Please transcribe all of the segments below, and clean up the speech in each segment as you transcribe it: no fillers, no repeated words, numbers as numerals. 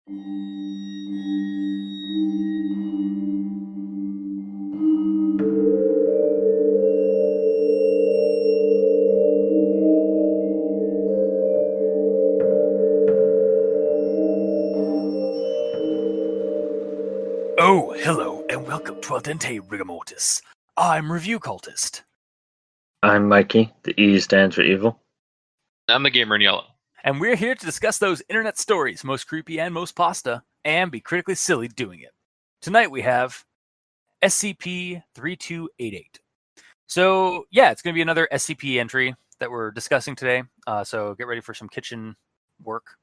Oh, hello, and welcome to Al Dente Rigamortis. I'm Review Cultist. I'm Mikey. The E stands for evil. I'm the gamer in yellow. And we're here to discuss those internet stories, most creepy and most pasta, and be critically silly doing it. Tonight we have SCP-3288. So, yeah, it's going to be another SCP entry that we're discussing today, so get ready for some kitchen work.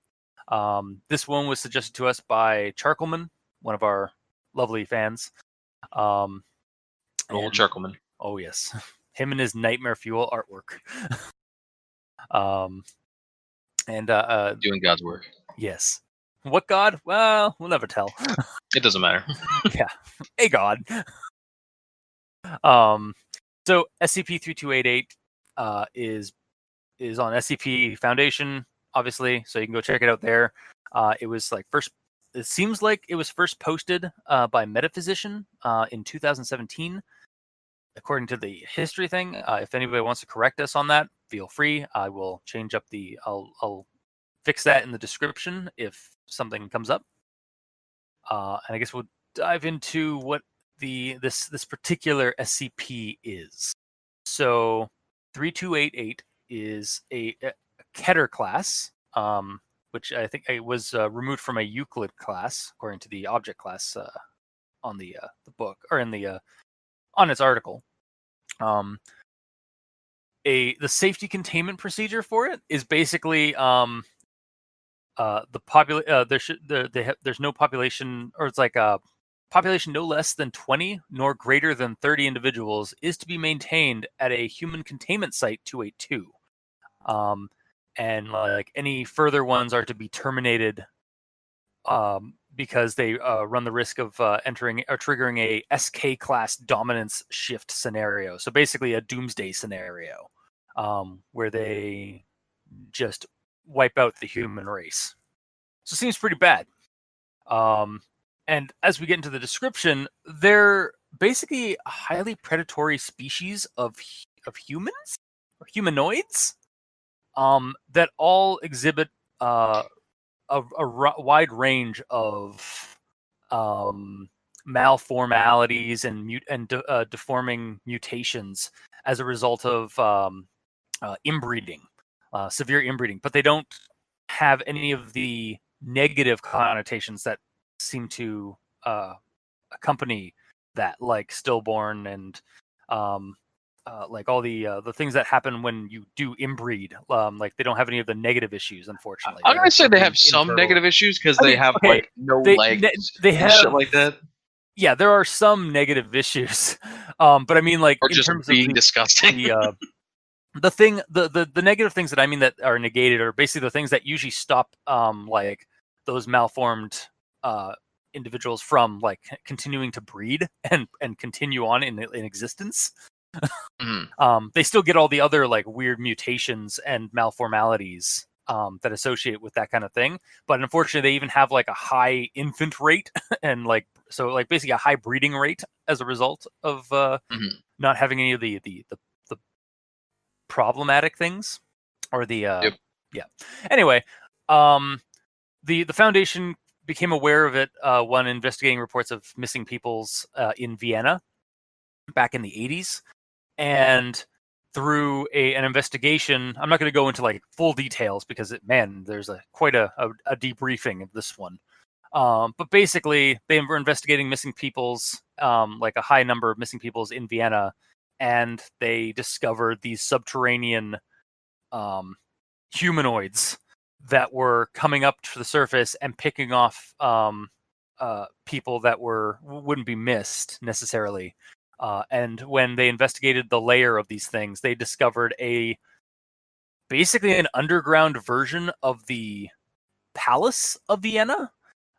This one was suggested to us by Charcoalman, one of our lovely fans. Old Charcoalman. Oh, yes. Him and his Nightmare Fuel artwork. Doing God's work. Yes. What God? Well, we'll never tell. It doesn't matter. Yeah. A God. So SCP-3288 is on SCP Foundation, obviously, so you can go check it out there. It seems like it was first posted by Metphysician in 2017. According to the history thing, if anybody wants to correct us on that, feel free. I will change up I'll fix that in the description if something comes up. And I guess we'll dive into what this particular SCP is. So 3288 is a Keter class, which I think it was removed from a Euclid class, according to the object class on the book, or in the on its article. The safety containment procedure for it is basically there's no population, or it's like a population no less than 20 nor greater than 30 individuals is to be maintained at a human containment site 282. And like any further ones are to be terminated because they run the risk of entering or triggering a SK class dominance shift scenario. So basically a doomsday scenario where they just wipe out the human race. So it seems pretty bad. And as we get into the description, they're basically a highly predatory species of humans or humanoids that all exhibit a wide range of malformalities and deforming mutations as a result of inbreeding, severe inbreeding. But they don't have any of the negative connotations that seem to accompany that, like stillborn and like all the things that happen when you do inbreed. Like they don't have any of the negative issues, unfortunately. I'm gonna say they have some negative issues because they have like no legs, they have shit like that. Yeah, there are some negative issues, but I mean, like, or in just terms being of disgusting. The negative things that I mean that are negated are basically the things that usually stop like those malformed individuals from like continuing to breed and continue on in existence. Mm-hmm. They still get all the other like weird mutations and malformalities that associate with that kind of thing, but unfortunately they even have like a high infant rate and like basically a high breeding rate as a result of not having any of the problematic things or the Yep. Yeah. Anyway, the Foundation became aware of it when investigating reports of missing peoples in Vienna back in the 80s. And through an investigation, I'm not going to go into like full details because there's quite a debriefing of this one. But basically, they were investigating missing peoples, like a high number of missing peoples in Vienna, and they discovered these subterranean humanoids that were coming up to the surface and picking off people that wouldn't be missed necessarily. And when they investigated the layer of these things, they discovered basically an underground version of the Palace of Vienna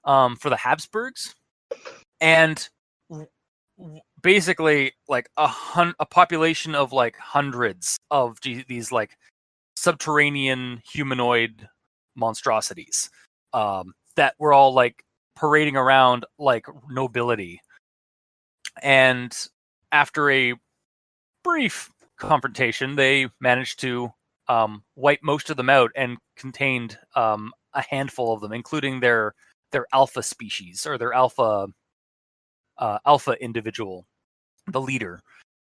for the Habsburgs, and basically like a population of like hundreds of these like subterranean humanoid monstrosities. that were all like parading around like nobility. And after a brief confrontation, they managed to wipe most of them out and contained a handful of them, including their alpha species, or their alpha individual, the leader.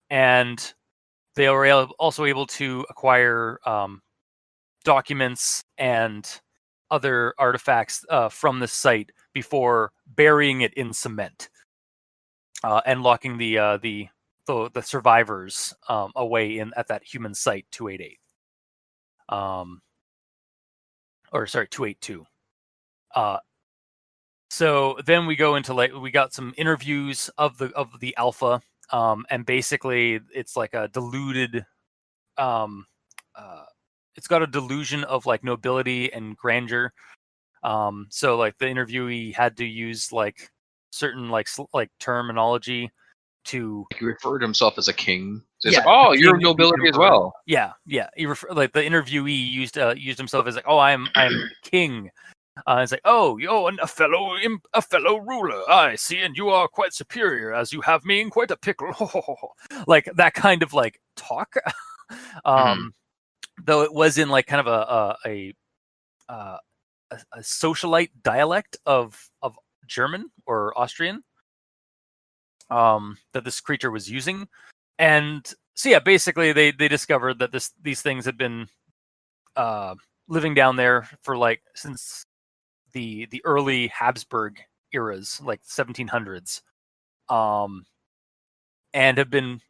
And they were also able to acquire documents and other artifacts from this site before burying it in cement and locking the survivors away at that human site 288. 282. So then we go into we got some interviews of the alpha, and basically it's like a deluded, it's got a delusion of like nobility and grandeur. So like the interviewee had to use like certain like terminology to. He referred to himself as a king. So yeah, like, you're nobility as well. Yeah. He like the interviewee used himself as like, I'm king. It's like, and a fellow ruler. I see, and you are quite superior, as you have me in quite a pickle. Like that kind of like talk. Though it was in like kind of a socialite dialect of German or Austrian that this creature was using. And so yeah, basically they discovered that these things had been living down there for like since the early Habsburg eras, like 1700s, and have been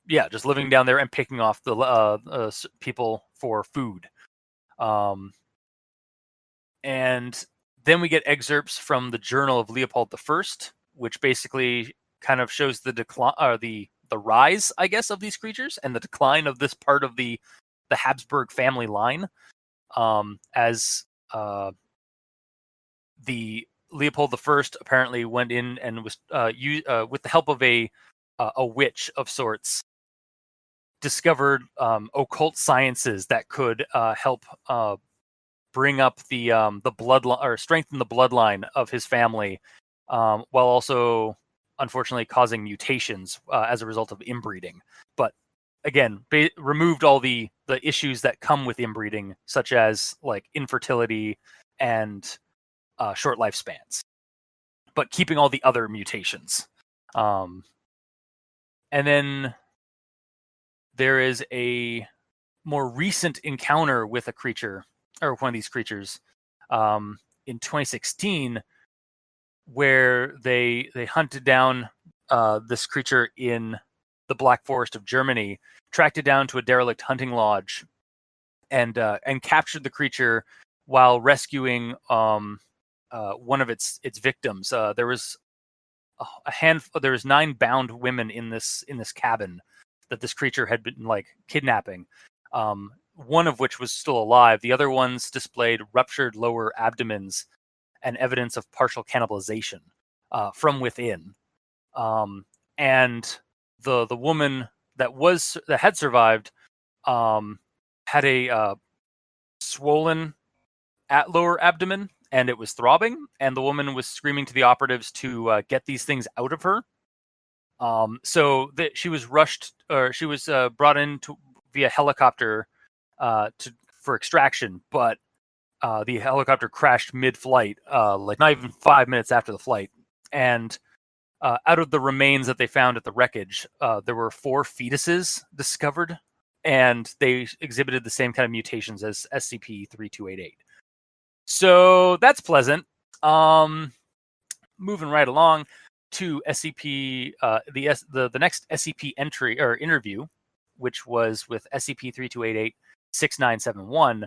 just living down there and picking off the people for food. And then we get excerpts from the Journal of Leopold I, which basically kind of shows the decline, or the rise, I guess, of these creatures and the decline of this part of the Habsburg family line, as the Leopold I apparently went in and was with the help of a witch of sorts, discovered occult sciences that could help bring up the bloodline, or strengthen the bloodline of his family, while also unfortunately causing mutations as a result of inbreeding. But again, removed all the issues that come with inbreeding, such as like infertility and short lifespans, but keeping all the other mutations. And then there is a more recent encounter with a creature, or one of these creatures, in 2016, where they hunted down this creature in the Black Forest of Germany, tracked it down to a derelict hunting lodge, and captured the creature while rescuing one of its victims. There was a handful. There was 9 bound women in this cabin that this creature had been like kidnapping. One of which was still alive. The other ones displayed ruptured lower abdomens and evidence of partial cannibalization from within. And the woman that had survived had a swollen lower abdomen, and it was throbbing, and the woman was screaming to the operatives to get these things out of her. So that she was rushed, or she was brought in via helicopter for extraction, but the helicopter crashed mid-flight, like not even 5 minutes after the flight. And out of the remains that they found at the wreckage, there were 4 fetuses discovered, and they exhibited the same kind of mutations as SCP-3288. So that's pleasant. Moving right along to SCP, the next SCP entry or interview, which was with SCP-3288-6971,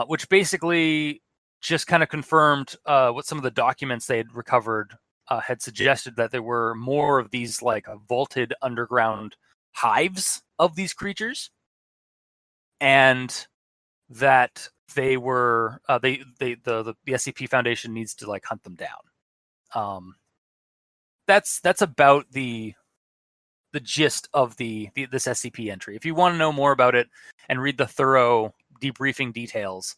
which basically just kind of confirmed what some of the documents they had recovered had suggested, that there were more of these like vaulted underground hives of these creatures, and that they were the SCP Foundation needs to like hunt them down. That's about the gist of this SCP entry. If you want to know more about it and read the thorough debriefing details,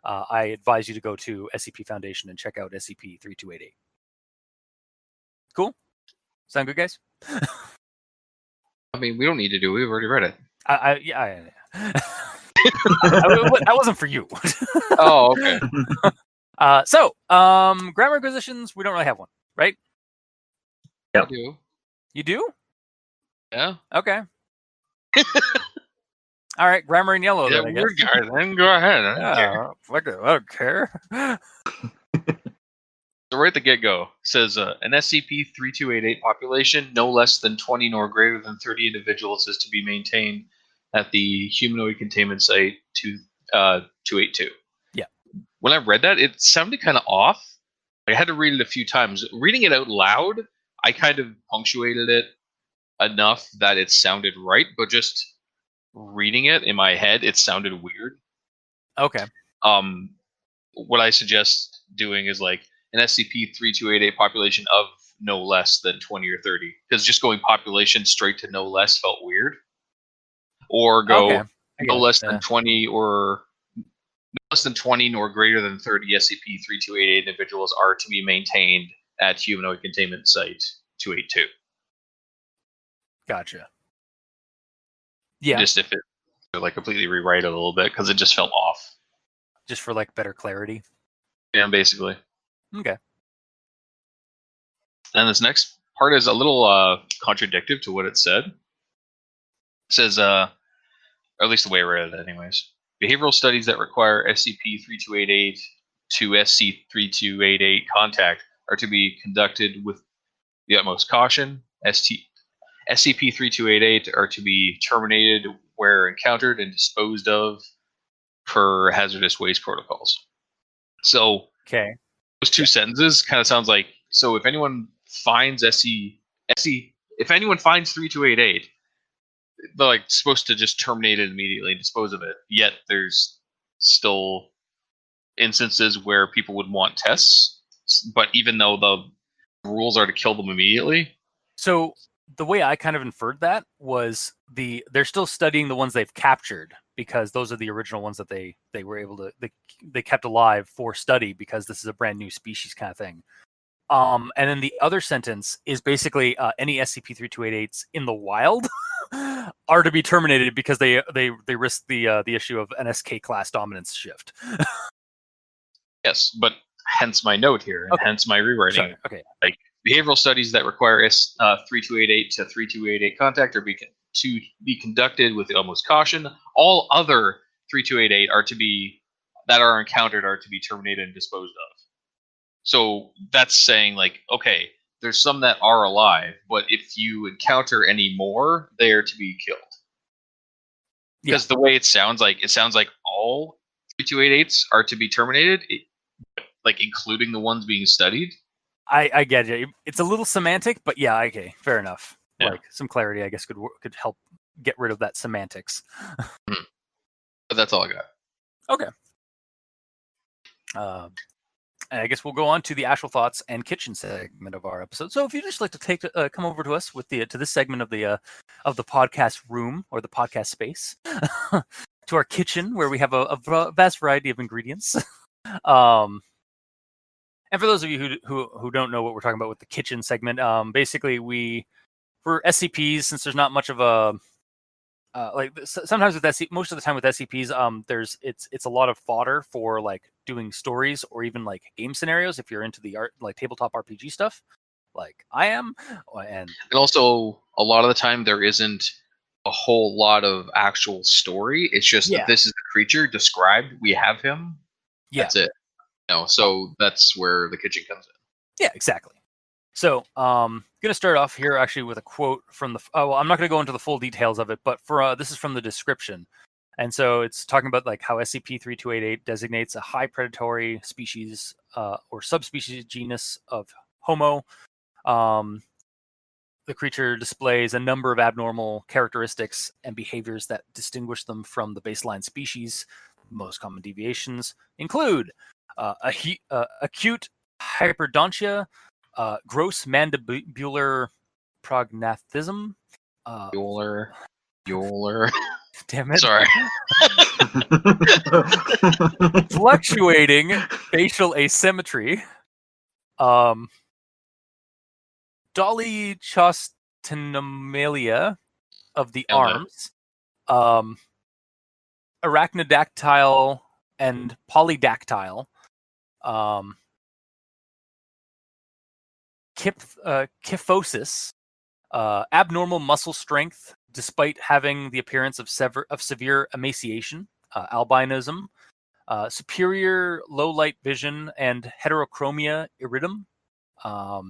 I advise you to go to SCP Foundation and check out SCP-3288. Cool? Sound good, guys? I mean, we don't need to do it. We've already read it. Yeah. That wasn't for you. Oh, okay. Grammar Inquisitions, we don't really have one, right? Yep. I do. You do? Yeah. Okay. All right, grammar in yellow. Yeah, Then, I guess. weird guy. Then go ahead. I don't care. Yeah, fuck it, I don't care. So right at the get-go, says an SCP-3288 population, no less than 20 nor greater than 30 individuals, is to be maintained at the humanoid containment site 282. Yeah. When I read that, it sounded kind of off. I had to read it a few times. Reading it out loud, I kind of punctuated it enough that it sounded right, but just reading it in my head, it sounded weird. Okay. What I suggest doing is like an SCP-3288 population of no less than 20 or 30, because just going population straight to no less felt weird. Or go no less than 20 or no less than 20 nor greater than 30 SCP-3288 individuals are to be maintained at humanoid containment site 282. Gotcha. Yeah. Just if it like completely rewrite it a little bit because it just felt off. Just for like better clarity. Yeah, basically. Okay. And this next part is a little contradictory to what it said. It says, or at least the way I read it anyways, behavioral studies that require SCP-3288 to SC-3288 contact are to be conducted with the utmost caution. SCP-3288 are to be terminated where encountered and disposed of per hazardous waste protocols. So Okay. those two sentences kind of sounds like, so if anyone finds if anyone finds 3288, they're like supposed to just terminate it immediately and dispose of it. Yet there's still instances where people would want tests, but even though the rules are to kill them immediately. So the way I kind of inferred that was they're still studying the ones they've captured because those are the original ones that they were able to they kept alive for study because this is a brand new species kind of thing. And then the other sentence is basically any SCP-3288s in the wild are to be terminated because they risk the issue of NSK class dominance shift. Yes, but hence my note here, and hence my rewriting. Sorry. Okay. Like behavioral studies that require 3288 to 3288 contact are to be conducted with the utmost caution. All other 3288 that are encountered are to be terminated and disposed of. So that's saying like, okay, there's some that are alive, but if you encounter any more, they are to be killed. Because the way it sounds like all 3288s are to be terminated, like including the ones being studied. I get it. It's a little semantic, but yeah, okay, fair enough. Yeah. Like some clarity, I guess, could help get rid of that semantics. But that's all I got. Okay. And I guess we'll go on to the actual thoughts and kitchen segment of our episode. So if you'd just like to come over to us with to this segment of the podcast room or the podcast space, to our kitchen where we have a vast variety of ingredients. And for those of you who don't know what we're talking about with the kitchen segment, basically for SCPs, since there's not much of a sometimes with most of the time with SCPs, it's a lot of fodder for like doing stories or even like game scenarios if you're into the art like tabletop RPG stuff, like I am, and also a lot of the time there isn't a whole lot of actual story. It's just that this is the creature described. We have him. Yeah. That's it. So that's where the kitchen comes in. Yeah, exactly. So, going to start off here actually with a quote from I'm not going to go into the full details of it, but this is from the description. And so it's talking about like how SCP-3288 designates a high predatory species or subspecies genus of Homo. The creature displays a number of abnormal characteristics and behaviors that distinguish them from the baseline species. Most common deviations include acute hyperdontia, gross mandibular prognathism, Bueller. Damn it. Sorry. Fluctuating facial asymmetry. Dolichostenomalia of the arms. Arachnodactyl and polydactyl. Kyphosis. Abnormal muscle strength despite having the appearance of severe emaciation. Albinism. Superior low light vision and heterochromia iridum. A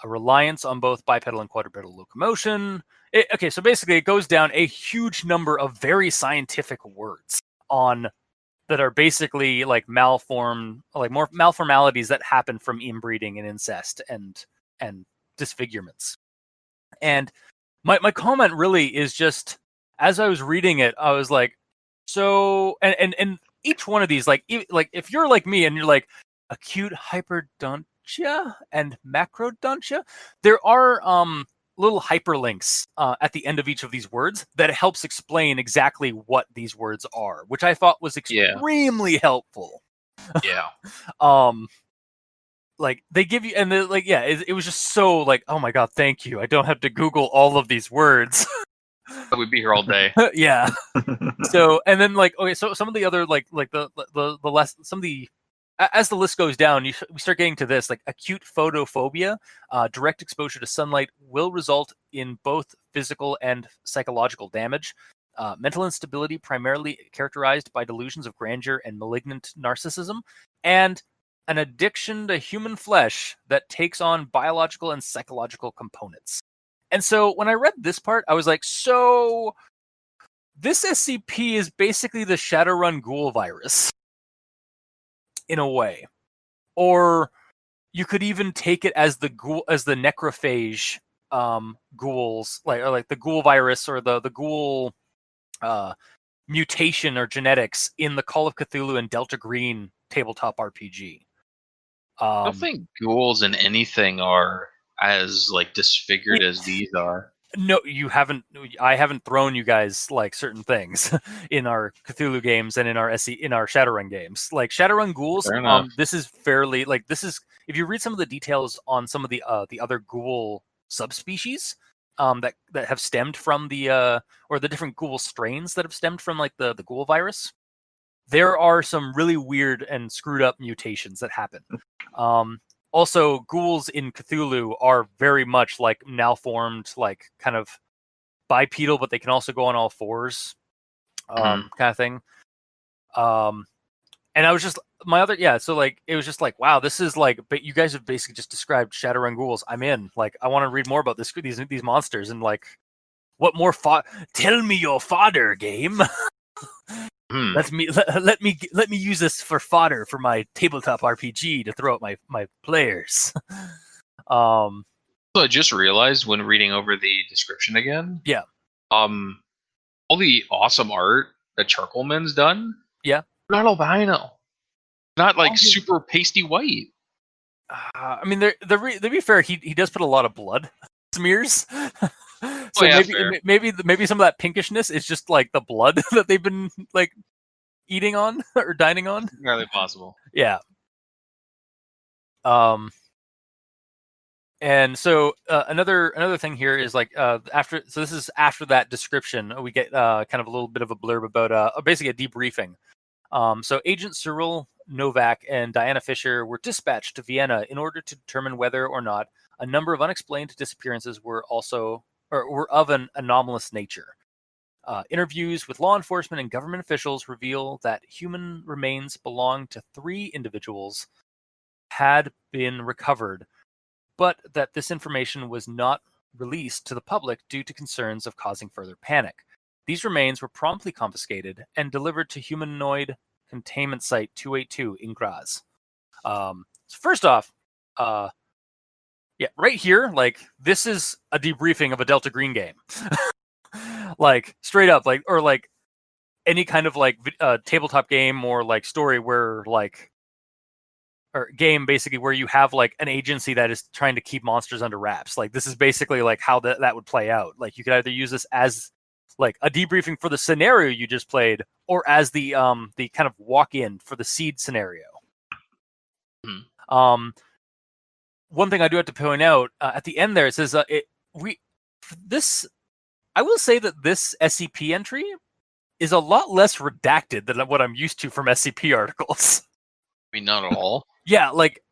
reliance on both bipedal and quadrupedal locomotion. Okay, so basically it goes down a huge number of very scientific words that are basically like more malformalities that happen from inbreeding and incest and disfigurements. And my comment really is just, as I was reading it, I was like, so and each one of these, like if you're like me and you're like acute hyperdontia and macrodontia, there are little hyperlinks at the end of each of these words that helps explain exactly what these words are, which I thought was extremely helpful. Yeah. Like they give you, and like, yeah, it was just so like, oh my god, thank you. I don't have to Google all of these words. We'd be here all day. Yeah. So, and then like, okay, so some of the other like the less, some of the, as the list goes down, we start getting to this, like acute photophobia. Direct exposure to sunlight will result in both physical and psychological damage. Mental instability, primarily characterized by delusions of grandeur and malignant narcissism, and an addiction to human flesh that takes on biological and psychological components. And so when I read this part, I was like, so this SCP is basically the Shadowrun Ghoul virus, in a way. Or you could even take it as the necrophage ghouls, like the Ghoul virus or the Ghoul mutation or genetics in the Call of Cthulhu and Delta Green tabletop RPG. I don't think ghouls in anything are as like disfigured as these are. No, you haven't. I haven't thrown you guys like certain things in our Cthulhu games and in our Shadowrun games. Like Shadowrun ghouls, this is fairly like, this is, if you read some of the details on some of the other ghoul subspecies that have stemmed from the or the different ghoul strains that have stemmed from like the ghoul virus, there are some really weird and screwed up mutations that happen. Also, ghouls in Cthulhu are very much like malformed, like kind of bipedal, but they can also go on all fours, kind of thing. And I was just, so like, it was just like, wow, this is like, but you guys have basically just described Shadowrun ghouls. I'm in. Like, I want to read more about these monsters, and like, what more? Tell me your fodder, game. Let me use this for fodder for my tabletop RPG to throw at my players. So I just realized when reading over the description again. Yeah. All the awesome art that Charcoalman's done. Yeah. Not albino. Not like super pasty white. I mean, to be fair, he does put a lot of blood smears. So maybe some of that pinkishness is just like the blood that they've been like eating on or dining on. Entirely possible. Yeah. And so another thing here is like this is after that description, we get kind of a little bit of a blurb about basically a debriefing. So Agent Cyril Novak and Diana Fisher were dispatched to Vienna in order to determine whether or not a number of unexplained disappearances were of an anomalous nature. Interviews with law enforcement and government officials reveal that human remains belonging to 3 individuals had been recovered, but that this information was not released to the public due to concerns of causing further panic. These remains were promptly confiscated and delivered to Humanoid Containment Site 282 in Graz. So first off, yeah, right here, like, this is a debriefing of a Delta Green game. Like, straight up, like, or like any kind of like tabletop game or like story where like, or game basically where you have like an agency that is trying to keep monsters under wraps. Like, this is basically like how that would play out. Like, you could either use this as like a debriefing for the scenario you just played, or as the kind of walk in for the seed scenario. One thing I do have to point out at the end there, it says I will say that this SCP entry is a lot less redacted than what I'm used to from SCP articles. I mean, not at all. Yeah, like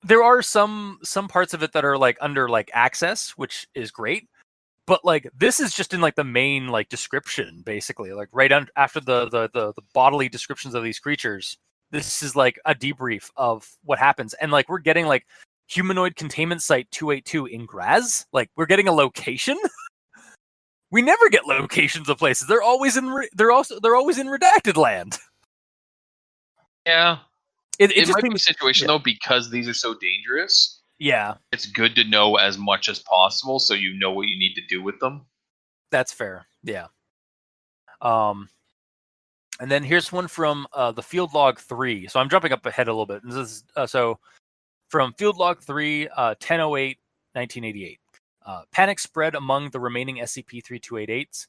there are some parts of it that are like under like access, which is great, but like this is just in like the main like description, basically, like right after the bodily descriptions of these creatures. This is like a debrief of what happens, and like we're getting like humanoid containment site 282 in Graz. Like we're getting a location. We never get locations of places. They're always in redacted land. Yeah. It It just might be a seems, situation though, because these are so dangerous. yeah, It's good to know as much as possible so you know what you need to do with them. that's fair. Yeah. And then here's one from the Field Log 3. So I'm jumping up ahead a little bit. This is so from Field Log 3, 10/08, 1988. Panic spread among the remaining SCP-3288s.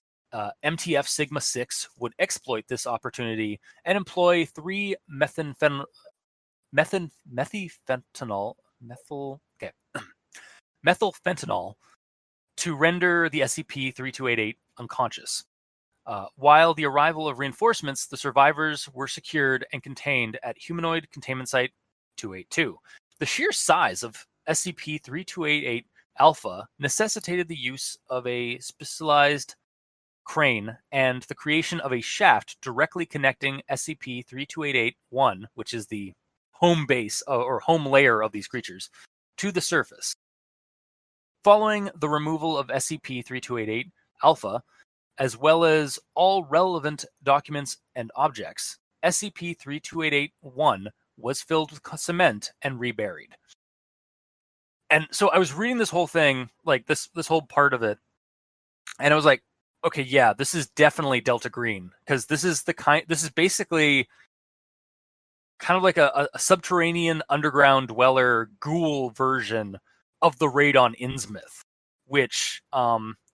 MTF Sigma 6 would exploit this opportunity and employ 3 methylfentanyl to render the SCP-3288 unconscious. While the arrival of reinforcements, the survivors were secured and contained at Humanoid Containment Site 282. The sheer size of SCP-3288 Alpha necessitated the use of a specialized crane and the creation of a shaft directly connecting SCP-3288-1, which is the home base or home layer of these creatures, to the surface. Following the removal of SCP-3288 Alpha, as well as all relevant documents and objects, SCP-3288-1 was filled with cement and reburied. And so I was reading this whole thing, like this whole part of it, and I was like, okay, yeah, this is definitely Delta Green, because this is basically kind of like a subterranean underground dweller ghoul version of the raid on Innsmouth, which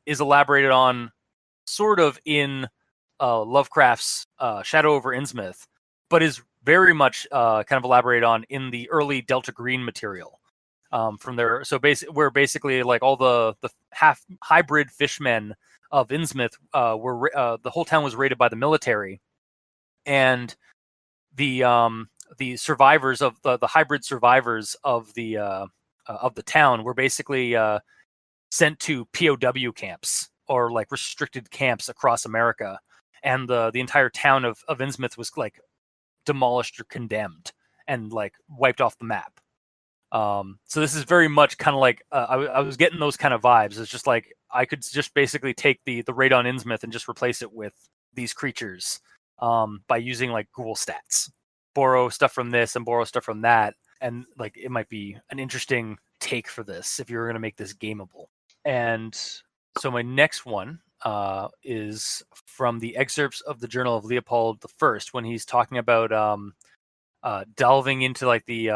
is elaborated on sort of in Lovecraft's Shadow over Innsmouth, but is very much kind of elaborated on in the early Delta Green material. From there, so we're basically like all the half hybrid fishmen of Innsmouth were the whole town was raided by the military, and the survivors of the hybrid survivors of the town were basically sent to POW camps or like restricted camps across America, and the entire town of Innsmouth was like demolished or condemned and like wiped off the map. So this is very much kind of like I was getting those kind of vibes. It's just like I could just basically take the raid on Innsmouth and just replace it with these creatures by using like Ghoul stats, borrow stuff from this and borrow stuff from that, and like it might be an interesting take for this if you're going to make this gameable. And so my next one is from the excerpts of the Journal of Leopold I when he's talking about delving into like the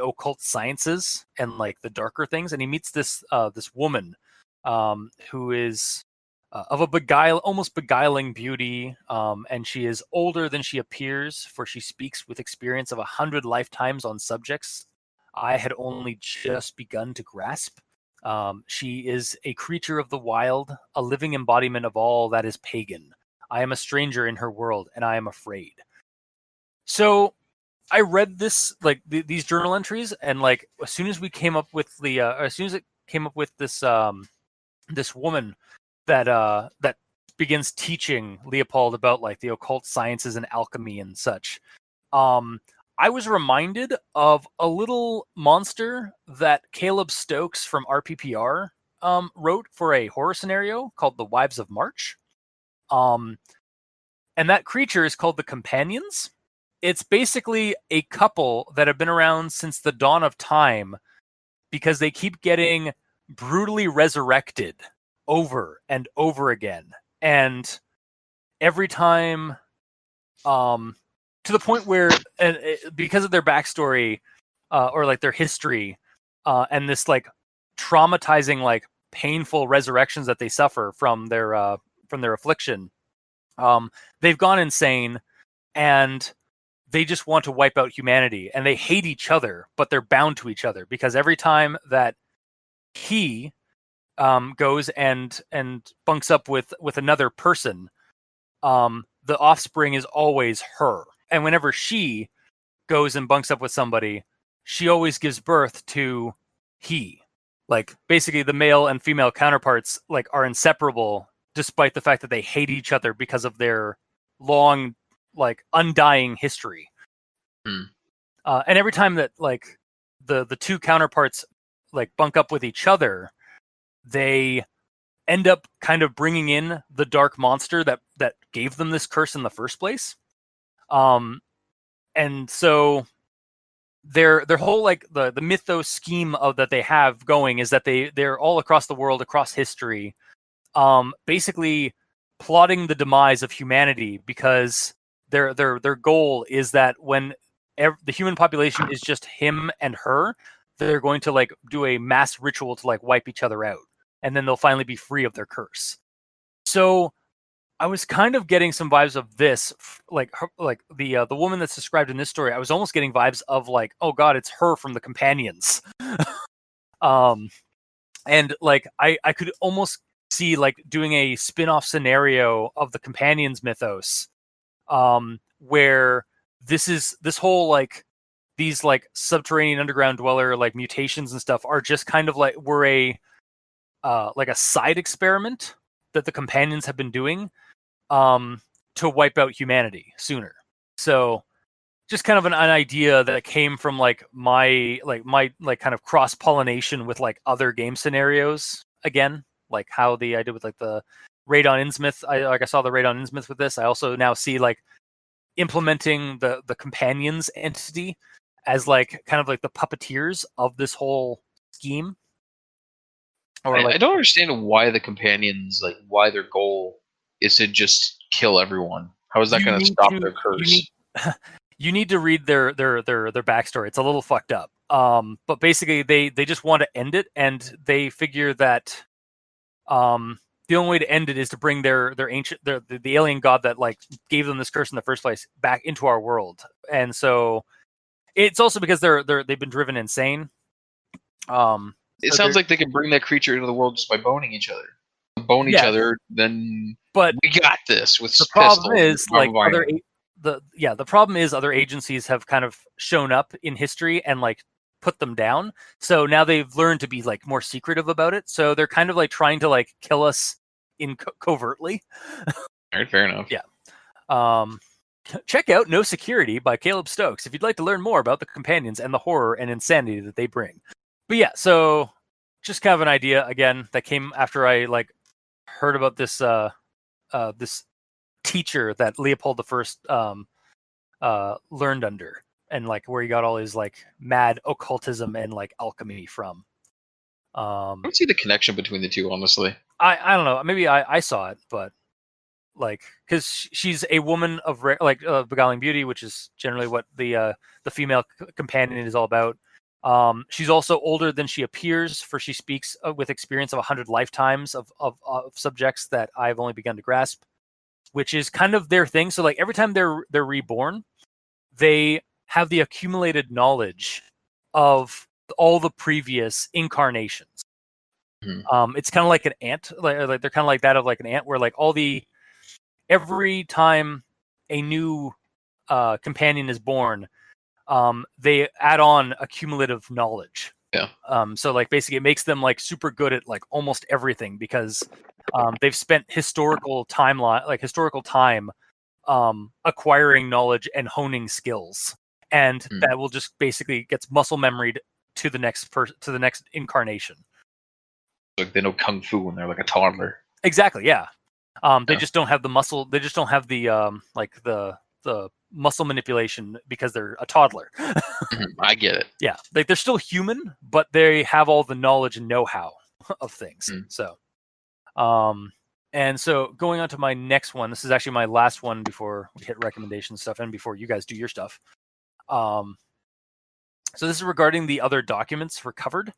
occult sciences and like the darker things, and he meets this woman who is of a almost beguiling beauty, and she is older than she appears, for she speaks with experience of 100 lifetimes on subjects I had only just begun to grasp. She is a creature of the wild, a living embodiment of all that is pagan. I am a stranger in her world, and I am afraid. So I read this, like these journal entries, and like as soon as we came up with as soon as it came up with this this woman that begins teaching Leopold about like the occult sciences and alchemy and such, I was reminded of a little monster that Caleb Stokes from RPPR wrote for a horror scenario called The Wives of March. And that creature is called the Companions. It's basically a couple that have been around since the dawn of time because they keep getting brutally resurrected over and over again. And every time, to the point where, because of their backstory or like their history and this like traumatizing, like painful resurrections that they suffer from their their affliction, they've gone insane, and they just want to wipe out humanity, and they hate each other, but they're bound to each other because every time that he goes and bunks up with another person, the offspring is always her. And whenever she goes and bunks up with somebody, she always gives birth to he. Like, basically the male and female counterparts like are inseparable, despite the fact that they hate each other because of their long, like, undying history. And every time that like the two counterparts like bunk up with each other, they end up kind of bringing in the dark monster that gave them this curse in the first place. And so their whole, like, the mythos scheme of that they have going is that they're all across the world, across history, basically plotting the demise of humanity, because their goal is that when the human population is just him and her, they're going to like do a mass ritual to like wipe each other out, and then they'll finally be free of their curse. So I was kind of getting some vibes of this, like the woman that's described in this story. I was almost getting vibes of like, oh god, it's her from the Companions. And like I could almost see like doing a spin-off scenario of the Companions mythos, where this whole like these like subterranean underground dweller like mutations and stuff are just kind of like were a like a side experiment that the Companions have been doing to wipe out humanity sooner. So just kind of an idea that came from like my kind of cross pollination with like other game scenarios. Again, like how I did with like the Raid on Innsmouth. I saw the Raid on Innsmouth with this. I also now see like implementing the Companions entity as like kind of like the puppeteers of this whole scheme. Or I don't understand why the Companions, like, why their goal is to just kill everyone. How is that going to stop their curse? You need to read their backstory. It's a little fucked up. But basically they just want to end it, and they figure that the only way to end it is to bring their ancient the alien god that like gave them this curse in the first place back into our world. And so it's also because they've been driven insane. It sounds like they can bring that creature into the world just by boning each other. Bone each other, then but we got this with the problem is like the problem is other agencies have kind of shown up in history and like put them down. So now they've learned to be like more secretive about it. So they're kind of like trying to like kill us in covertly. All right, fair enough. Yeah. Check out No Security by Caleb Stokes if you'd like to learn more about the Companions and the horror and insanity that they bring. But yeah, so just kind of an idea again that came after I like heard about this this teacher that Leopold I learned under, and like where he got all his like mad occultism and like alchemy from. I don't see the connection between the two, honestly. I don't know. Maybe I saw it, but like because she's a woman of beguiling beauty, which is generally what the female companion is all about. She's also older than she appears, for she speaks with experience of 100 lifetimes of subjects that I've only begun to grasp, which is kind of their thing. So like every time they're reborn, they have the accumulated knowledge of all the previous incarnations. Mm-hmm. It's kind of like an ant, like they're kind of like that of like an ant, where like every time a new companion is born, they add on accumulative knowledge. Yeah. So like basically it makes them like super good at like almost everything, because they've spent historical time acquiring knowledge and honing skills, and that will just basically gets muscle memoried to the next incarnation. Like they know kung fu when they're like a toddler. Exactly. Yeah. They just don't have the muscle. They just don't have the like the muscle manipulation because they're a toddler. I get it. Yeah, like they're still human, but they have all the knowledge and know-how of things. So, and so going on to my next one. This is actually my last one before we hit recommendation stuff and before you guys do your stuff. So this is regarding the other documents recovered.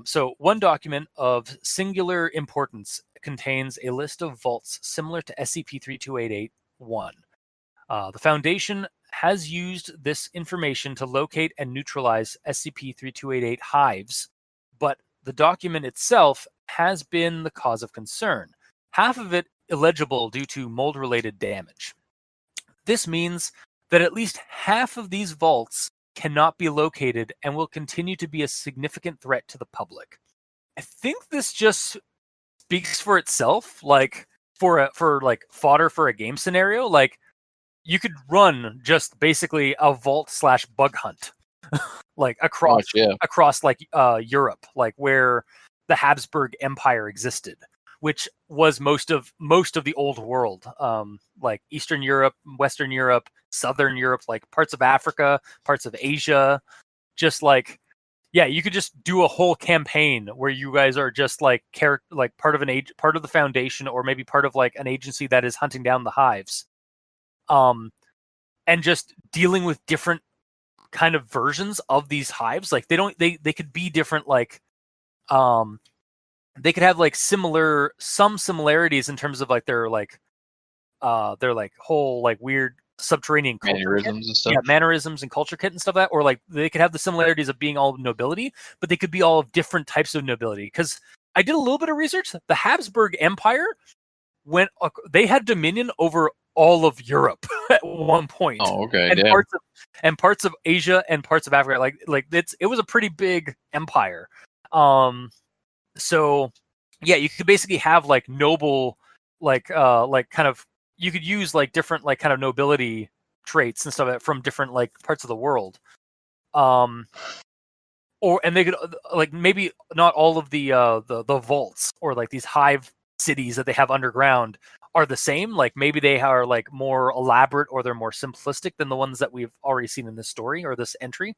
So one document of singular importance contains a list of vaults similar to SCP-3288-1. The Foundation has used this information to locate and neutralize SCP-3288 hives, but the document itself has been the cause of concern, half of it illegible due to mold-related damage. This means that at least half of these vaults cannot be located and will continue to be a significant threat to the public. I think this just speaks for itself, like for fodder for a game scenario. Like, you could run just basically a vault/bug hunt, like across Europe, like where the Habsburg Empire existed, which was most of the old world, like Eastern Europe, Western Europe, Southern Europe, like parts of Africa, parts of Asia. Just like, yeah, you could just do a whole campaign where you guys are just like part of the Foundation, or maybe part of like an agency that is hunting down the hives, and just dealing with different kind of versions of these hives. Like they could be different, like they could have like some similarities in terms of like their whole like weird subterranean culture mannerisms and stuff. Yeah, mannerisms and culture kit and stuff like that. Or like they could have the similarities of being all nobility, but they could be all of different types of nobility. Because I did a little bit of research. The Habsburg Empire they had dominion over all of Europe at one point. Oh, okay. And parts of Asia and parts of Africa. Like it was a pretty big empire. So yeah, you could basically have like noble, like kind of, you could use like different like kind of nobility traits and stuff from different like parts of the world. And they could like maybe not all of the vaults or like these hive cities that they have underground are the same. Like maybe they are like more elaborate, or they're more simplistic than the ones that we've already seen in this story or this entry.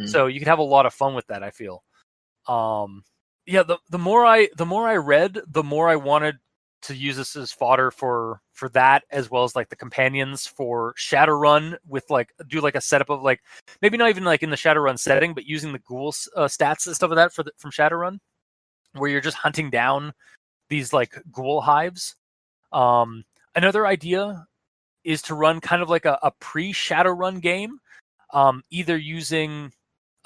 So you could have a lot of fun with that, I feel. Yeah, the more I read, the more I wanted to use this as fodder for that, as well as like the companions for Shadowrun, with like do like a setup of like maybe not even like in the Shadowrun setting, but using the Ghoul stats and stuff like that from Shadowrun, where you're just hunting down these like Ghoul hives. Another idea is to run kind of like a pre-Shadowrun game, either using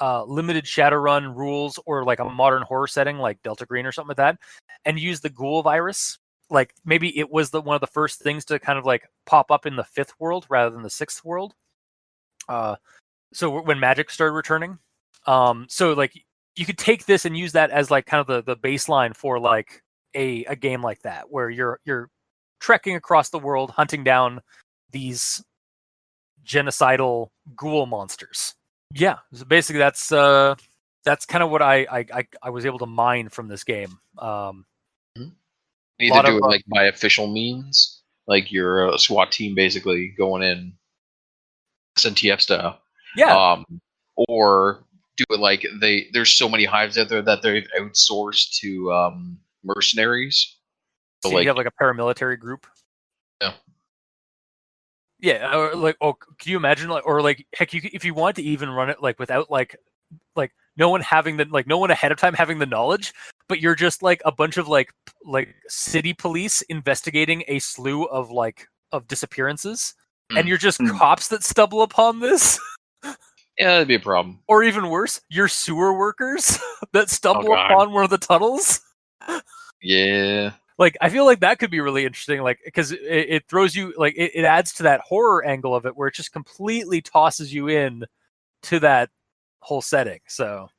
limited Shadowrun rules or like a modern horror setting like Delta Green or something like that, and use the Ghoul virus. Like maybe it was one of the first things to kind of like pop up in the 5th world rather than the 6th world. So when magic started returning, so like you could take this and use that as like kind of the baseline for like a game like that, where you're trekking across the world hunting down these genocidal Ghoul monsters. Yeah, so basically that's kind of what I was able to mine from this game. Either do it like by official means, like you're a SWAT team basically going in SNTF style. Yeah. Or do it like there's so many hives out there that they've outsourced to mercenaries. So like, you have like a paramilitary group. Yeah. Yeah, or like, oh, can you imagine, like, or like, heck, if you want to even run it like without like no one ahead of time having the knowledge, but you're just like a bunch of like city police investigating a slew of disappearances, and you're just cops that stumble upon this. Yeah, that'd be a problem. Or even worse, you're sewer workers that stumble upon one of the tunnels. Yeah. Like, I feel like that could be really interesting, like, because it throws you, like, it adds to that horror angle of it, where it just completely tosses you in to that whole setting. So,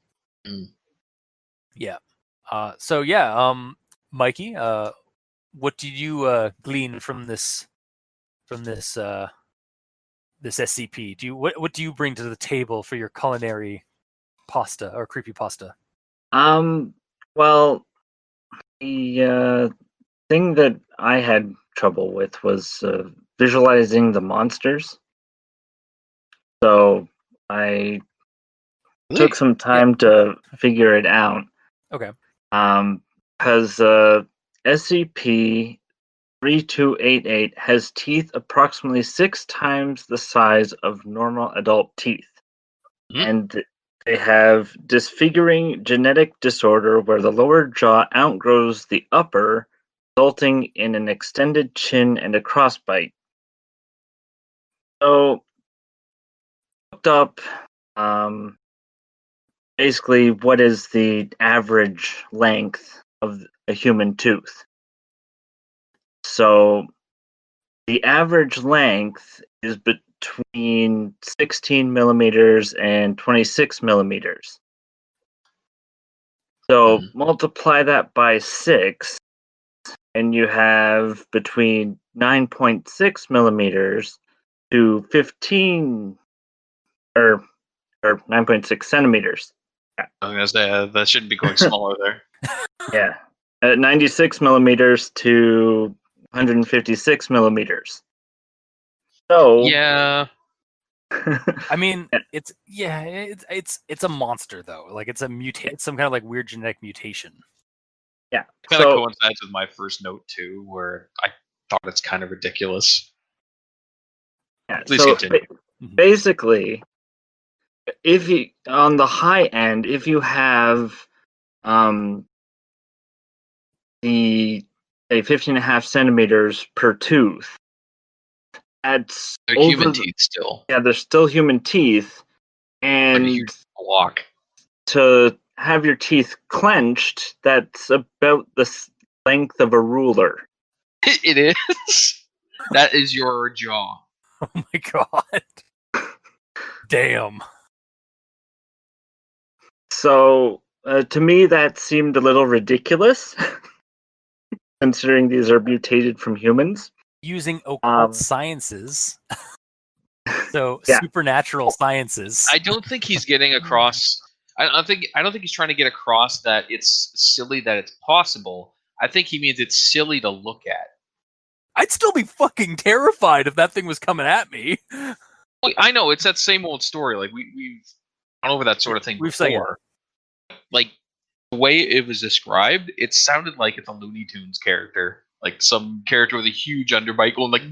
yeah. Mikey, what did you glean from this SCP? What do you bring to the table for your culinary pasta or creepypasta? Well, the thing that I had trouble with was visualizing the monsters. So I took some time to figure it out. Okay. Because SCP-3288 has teeth approximately 6 times the size of normal adult teeth. And they have disfiguring genetic disorder where the lower jaw outgrows the upper resulting in an extended chin and a crossbite. So, looked up basically what is the average length of a human tooth. So, the average length is between 16 millimeters and 26 millimeters. So multiply that by 6, and you have between 9.6 millimeters to 15 or 9.6 centimeters. I was gonna say that shouldn't be going smaller there. Yeah, 96 millimeters to 156 millimeters. So Yeah, I mean, it's a monster though. Like it's it's some kind of like weird genetic mutation. yeah. kind of So coincides with my first note too, where I thought it's kind of ridiculous. yeah, Please so continue. basically, if you on the high end, if you have the say 15.5 centimeters per tooth, that's They're over human teeth still, yeah, they're still human teeth, but a and huge block. to have your teeth clenched, that's about the length of a ruler. It is. That is your jaw. Oh my god! Damn. So to me, that seemed a little ridiculous, considering these are mutated from humans. Using occult sciences, so Yeah. supernatural sciences. I don't think he's getting across. I don't think he's trying to get across that it's silly that it's possible. I think he means it's silly to look at. I'd still be fucking terrified if that thing was coming at me. I know it's that same old story. Like we've gone over that sort of thing We've said, before. Like the way it was described, it sounded like it's a Looney Tunes character, like some character with a huge underbite going like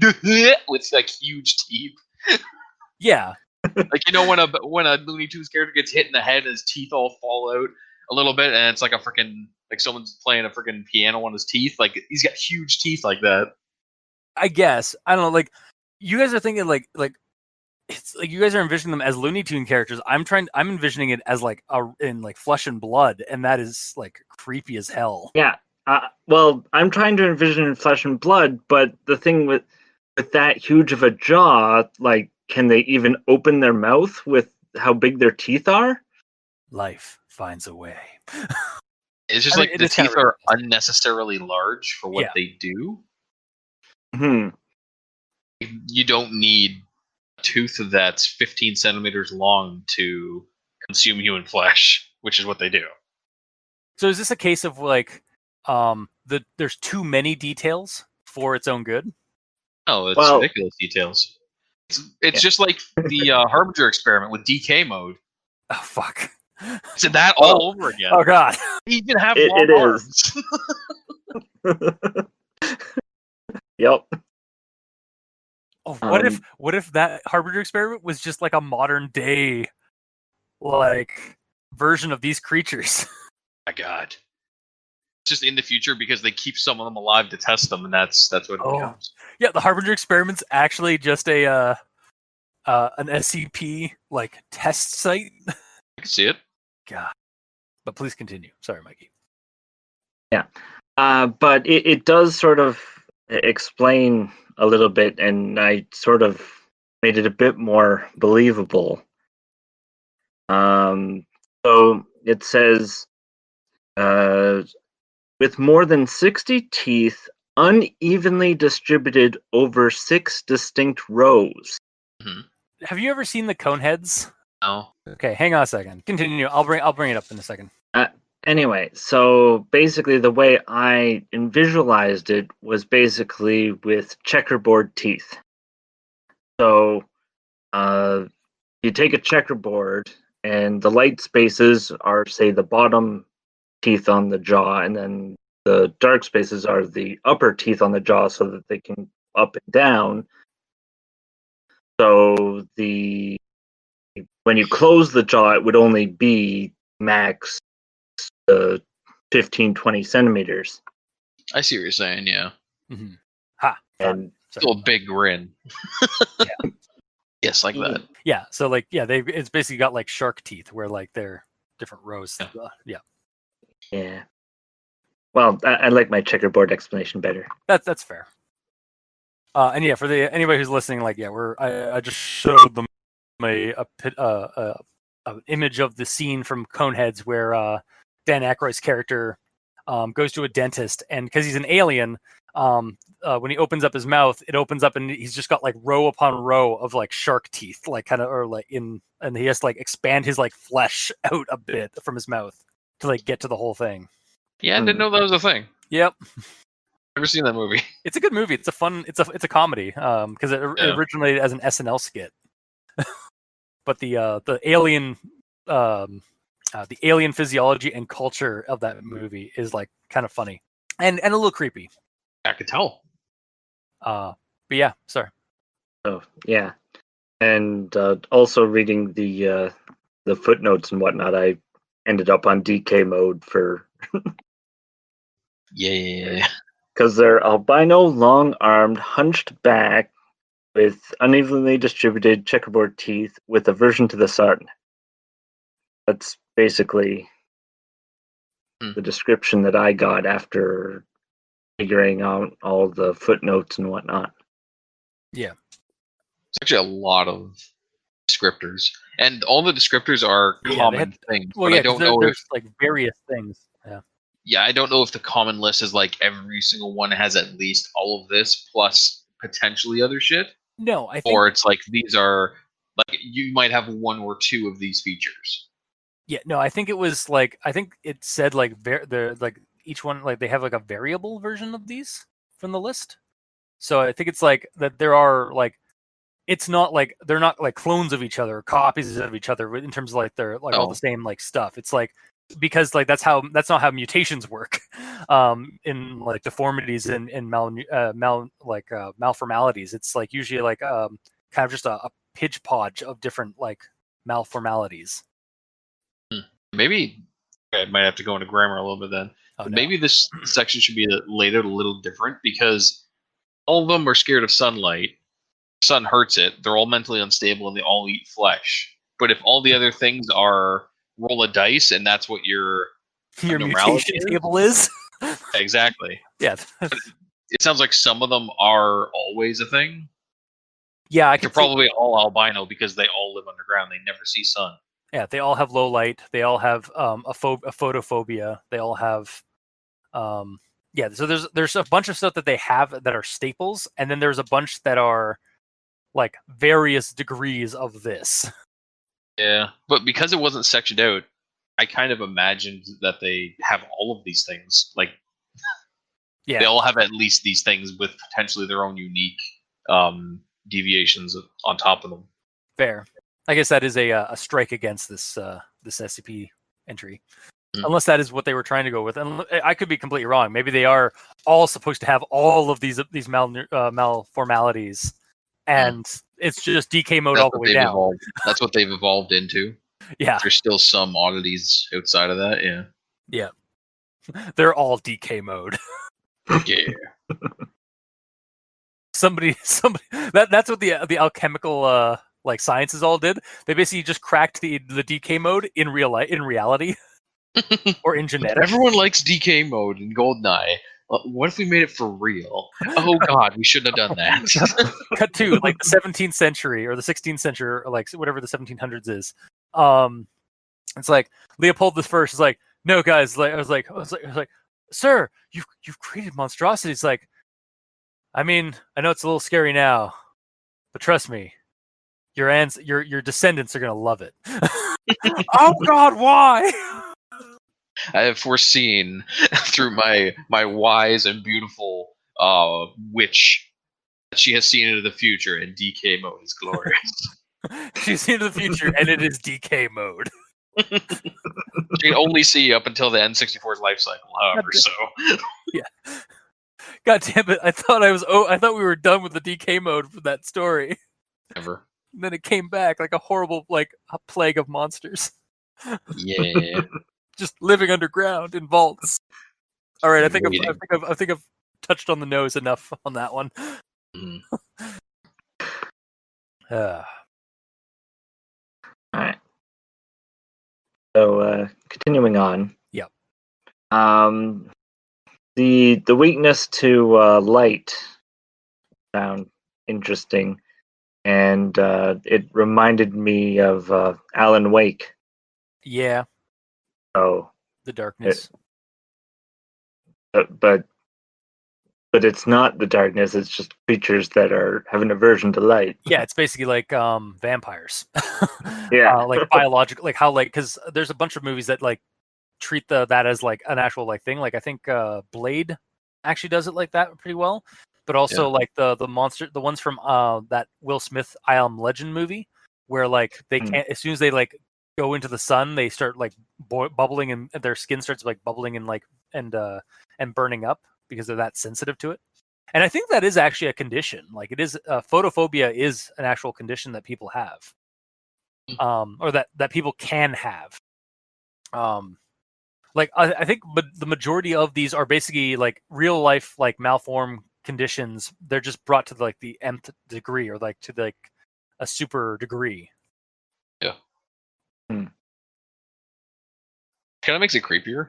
with like huge teeth. Yeah. Like when a Looney Tunes character gets hit in the head and his teeth all fall out a little bit, and it's like a freaking like someone's playing a freaking piano on his teeth. Like he's got huge teeth like that. I guess. I don't know, like you guys are thinking like it's like you guys are envisioning them as Looney Tune characters. I'm envisioning it as like in like flesh and blood, and that is like creepy as hell. Yeah. Well, I'm trying to envision flesh and blood, but the thing with that huge of a jaw, like, can they even open their mouth with how big their teeth are? Life finds a way. It's just I mean, like the teeth are unnecessarily large for what they do. You don't need a tooth that's 15 centimeters long to consume human flesh, which is what they do. So is this a case of like there's too many details for its own good? No, it's ridiculous details. It's just like the Harbinger experiment with DK mode. Oh fuck! It's that all over again. Oh god! He even have long arms. Yep. Oh, what if that Harbinger experiment was just like a modern day like version of these creatures? My god. It's just in the future because they keep some of them alive to test them, and that's what it becomes. Yeah, the Harbinger experiment's actually just an SCP like test site. I can see it. God. But please continue. Sorry, Mikey. Yeah. But it does sort of explain a little bit, and I sort of made it a bit more believable. So it says, with more than 60 teeth unevenly distributed over 6 distinct rows. Mm-hmm. Have you ever seen the Coneheads? No. Okay, hang on a second. Continue. I'll bring it up in a second. Anyway, so basically the way I visualized it was basically with checkerboard teeth. So you take a checkerboard, and the light spaces are, say, the bottom teeth on the jaw, and then the dark spaces are the upper teeth on the jaw so that they can up and down. So when you close the jaw, it would only be max 15-20 centimeters. I see what you're saying. Yeah, Mm-hmm. Ha! And still a big grin. Yeah. Yes, like that. Yeah. So like, yeah, it's basically got like shark teeth, where like they're different rows. Yeah. yeah. Well, I like my checkerboard explanation better. That's fair. And yeah, for anybody who's listening, like, yeah, I just showed them an image of the scene from Coneheads where Dan Aykroyd's character goes to a dentist, and because he's an alien, when he opens up his mouth, it opens up and he's just got like row upon row of like shark teeth, like kind of, or like and he has to like expand his like flesh out a bit from his mouth to like get to the whole thing. Yeah, I didn't know that was a thing. Yep. Never seen that movie. It's a good movie. It's a comedy because it originated as an SNL skit. But the alien physiology and culture of that movie is like kind of funny and a little creepy. I could tell. But yeah, sorry. Oh yeah, and also reading the footnotes and whatnot, I ended up on DK mode for Yeah. because they're albino, long-armed, hunched back, with unevenly distributed checkerboard teeth with aversion to the sun. That's basically the description that I got after figuring out all the footnotes and whatnot. Yeah. It's actually a lot of descriptors. And all the descriptors are common things. Well, but yeah, I don't know there's like various things. Yeah. Yeah, I don't know if the common list is like every single one has at least all of this plus potentially other shit. No, I think, or it's like these are like you might have one or two of these features. yeah, no, I think it was like, I think it said like they're like each one, like they have like a variable version of these from the list. So I think it's like that there are like, it's not like they're not like clones of each other or copies of each other in terms of like they're like all the same like stuff. It's like, because like that's not how mutations work in like deformities and malformalities. It's like usually like kind of just a hodgepodge of different like malformalities. Maybe I might have to go into grammar a little bit then. Oh, no. Maybe this section should be laid out a little different because all of them are scared of sunlight. Sun hurts it. They're all mentally unstable and they all eat flesh. But if all the other things are roll a dice and that's what your mutation table is. Exactly. Yeah. It sounds like some of them are always a thing. Yeah, they're probably all albino because they all live underground. They never see sun. Yeah, they all have low light. They all have a photophobia. They all have yeah, so there's a bunch of stuff that they have that are staples, and then there's a bunch that are like various degrees of this. Yeah, but because it wasn't sectioned out, I kind of imagined that they have all of these things. Like, yeah, they all have at least these things with potentially their own unique deviations on top of them. Fair. I guess that is a strike against this SCP entry. Mm-hmm. Unless that is what they were trying to go with, and I could be completely wrong. Maybe they are all supposed to have all of these malformalities, and it's just DK mode all the way down. That's what they've evolved into. Yeah, there's still some oddities outside of that. Yeah, yeah, they're all DK mode. Yeah. Somebody. That's what the alchemical like sciences all did. They basically just cracked the DK mode in reality. Or in genetics. Everyone likes DK mode in GoldenEye. What if we made it for real? Oh god, we shouldn't have done that. Cut to like the 17th century or the 16th century, or like whatever the 1700s is. It's like Leopold the First is like, no guys, like I was like, sir, you've created monstrosities. Like, I mean, I know it's a little scary now, but trust me, your descendants are gonna love it. Oh god, why? I have foreseen through my wise and beautiful witch that she has seen into the future, and DK mode is glorious. She's seen into the future, and it is DK mode. She can only see up until the N64's life cycle, however. So yeah. God damn it! I thought we were done with the DK mode for that story. Never. And then it came back like a horrible, like a plague of monsters. Yeah. Just living underground in vaults. All right, I think I've touched on the nose enough on that one. Mhm. All right. So continuing on. Yep. The weakness to light sound interesting, and it reminded me of Alan Wake. Yeah, So, the darkness. but it's not the darkness. It's just creatures that have an aversion to light. Yeah, it's basically like vampires. Yeah. Like biological, like how because there's a bunch of movies that like treat that as like an actual like thing. Like I think Blade actually does it like that pretty well. But also Yeah. like the monster, the ones from that Will Smith I Am Legend movie, where like they can't, as soon as they like go into the sun, they start like bubbling, and their skin starts like bubbling and like and burning up because they're that sensitive to it. And I think that is actually a condition. Like it is, photophobia is an actual condition that people have, or that people can have. Like I think, but the majority of these are basically like real life, like malformed conditions. They're just brought to like the nth degree, or like to like a super degree. Yeah. Kind of makes it creepier.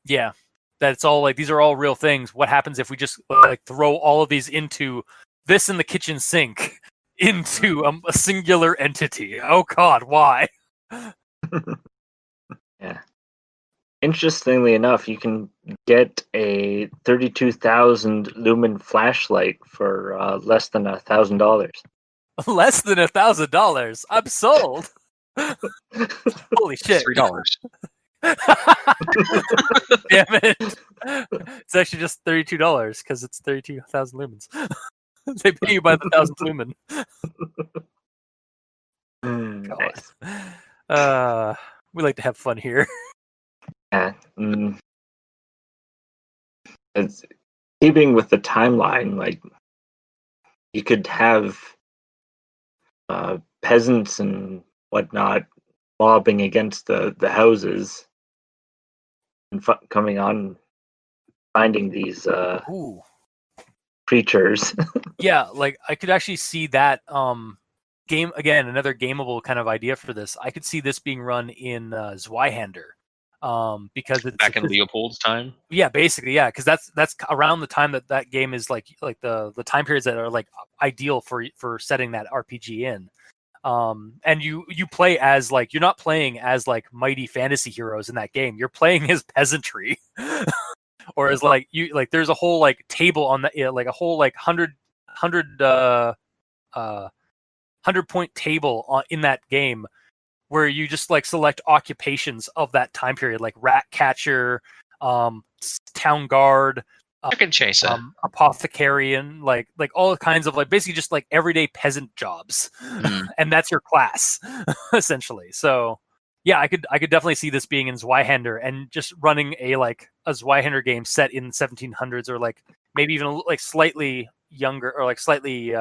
Yeah, that's all. Like these are all real things. What happens if we just like throw all of these into this in the kitchen sink into a singular entity? Oh God, why? Yeah. Interestingly enough, you can get a 32,000 lumen flashlight for less than $1,000. Less than $1,000. I'm sold. Holy shit! $3. Damn it! It's actually just $32 because it's 32,000 lumens. They pay you by the 1,000th lumen. Nice. We like to have fun here. Yeah. It's keeping with the timeline. Like you could have peasants and whatnot mobbing against the houses and coming on, finding these Ooh. creatures. Yeah, like I could actually see that game again, another gameable kind of idea for this. I could see this being run in Zweihander. Because it's Back in Leopold's time. Yeah, basically, yeah, because that's around the time that game is like the time periods that are like ideal for setting that RPG in. And you play as like, you're not playing as like mighty fantasy heroes in that game. You're playing as peasantry. Or as like there's a whole like table on the like a whole like 100 point table in that game where you just like select occupations of that time period, like rat catcher, town guard, Chicken chaser. apothecarian, like all kinds of like basically just like everyday peasant jobs, and that's your class essentially. So yeah, I could definitely see this being in Zweihander and just running a Zweihander game set in 1700s, or like maybe even like slightly younger, or like slightly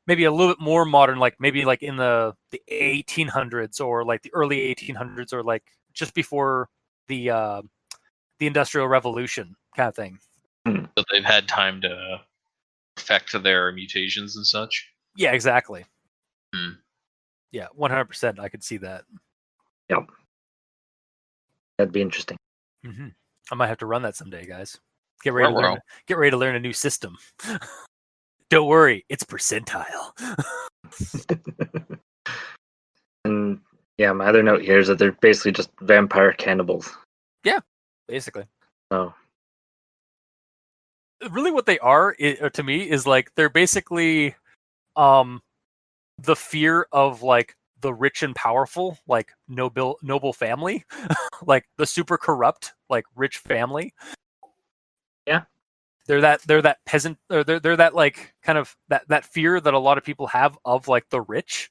maybe a little bit more modern, like maybe like in the 1800s, or like the early 1800s, or like just before the Industrial Revolution kind of thing. So they've had time to perfect their mutations and such. Yeah, exactly. Yeah, 100%. I could see that. Yep. That'd be interesting. Mm-hmm. I might have to run that someday, guys. Get ready to learn a new system. Don't worry, it's percentile. And yeah, my other note here is that they're basically just vampire cannibals. Yeah, basically. Oh. Really what they are, to me, is like they're basically the fear of like the rich and powerful, like noble family, like the super corrupt, like rich family. Yeah. They're that peasant, or they're that like kind of that fear that a lot of people have of like the rich.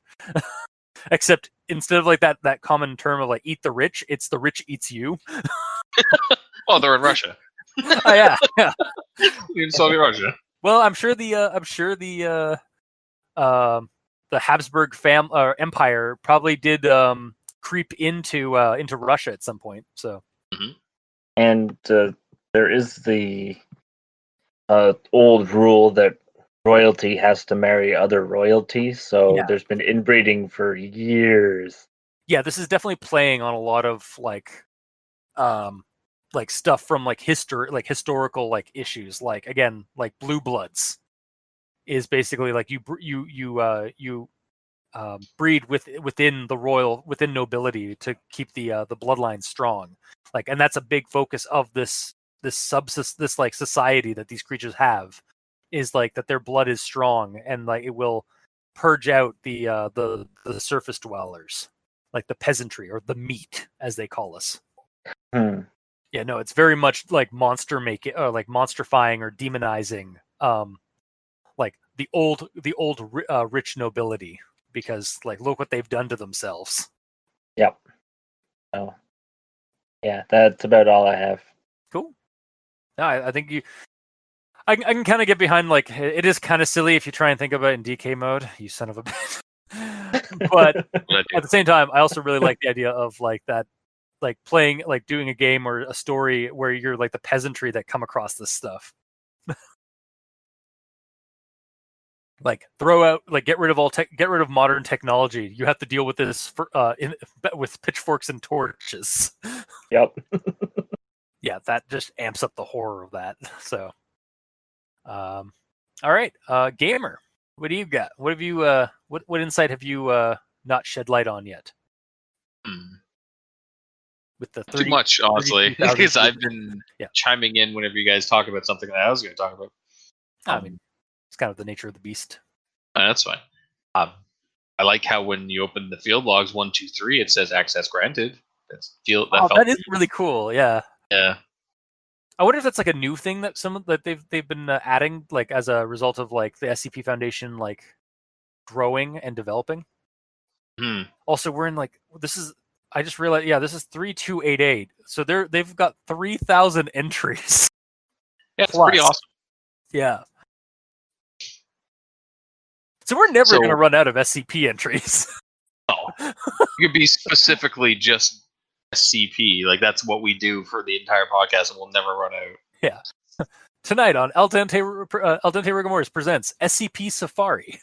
Except instead of like that common term of like eat the rich, it's the rich eats you. Oh, they're in Russia. Oh yeah. In Soviet Russia. Well, I'm sure the Habsburg Empire probably did creep into Russia at some point. So And there is the old rule that royalty has to marry other royalty, so Yeah. there's been inbreeding for years. Yeah, this is definitely playing on a lot of like stuff from like history, like historical like issues. Like again, like Blue Bloods is basically like you breed within nobility to keep the bloodline strong. Like, and that's a big focus of this like society that these creatures have, is like that their blood is strong and like it will purge out the surface dwellers, like the peasantry or the meat as they call us. Yeah, no, it's very much like monster making, or like monsterifying or demonizing, like the old rich nobility, because like look what they've done to themselves. Yep. Oh, yeah, that's about all I have. Cool. No, I think I can kind of get behind, like, it is kind of silly if you try and think about it in DK mode, you son of a bitch. But at the same time, I also really like the idea of like that, like playing, like doing a game or a story where you're like the peasantry that come across this stuff. Like throw out, like get rid of modern technology. You have to deal with this with pitchforks and torches. Yep. Yeah, that just amps up the horror of that. So, all right, gamer, what do you got? What have you? What insight have you not shed light on yet? With the 30, too much, honestly, because I've been yeah. chiming in whenever you guys talk about something that I was going to talk about. I mean, it's kind of the nature of the beast. That's fine. I like how when you open the field logs 1, 2, 3, it says access granted. That is really cool. Yeah. Yeah. I wonder if that's like a new thing that they've been adding, like as a result of like the SCP Foundation like growing and developing. Also, we're in like, I just realized, yeah, this is 3288. So they've got 3,000 entries. Yeah, it's pretty awesome. Yeah. So we're never going to run out of SCP entries. No. You could be specifically just SCP. Like, that's what we do for the entire podcast, and we'll never run out. Yeah. Tonight on Al Dente Rigamortis presents SCP Safari.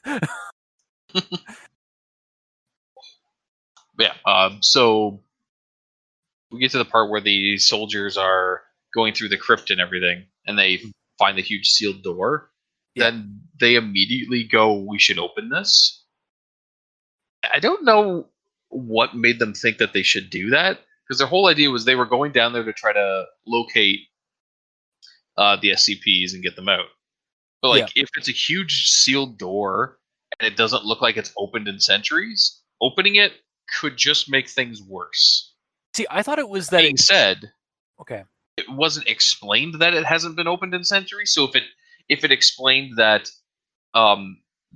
Yeah. So we get to the part where the soldiers are going through the crypt and everything, and they find the huge sealed door. Yeah. Then they immediately go, "We should open this." I don't know what made them think that they should do that, because their whole idea was they were going down there to try to locate the SCPs and get them out. But like, if it's a huge sealed door and it doesn't look like it's opened in centuries, opening it could just make things worse. See, I thought it was that. Being said, okay, it wasn't explained that it hasn't been opened in centuries. So if it explained that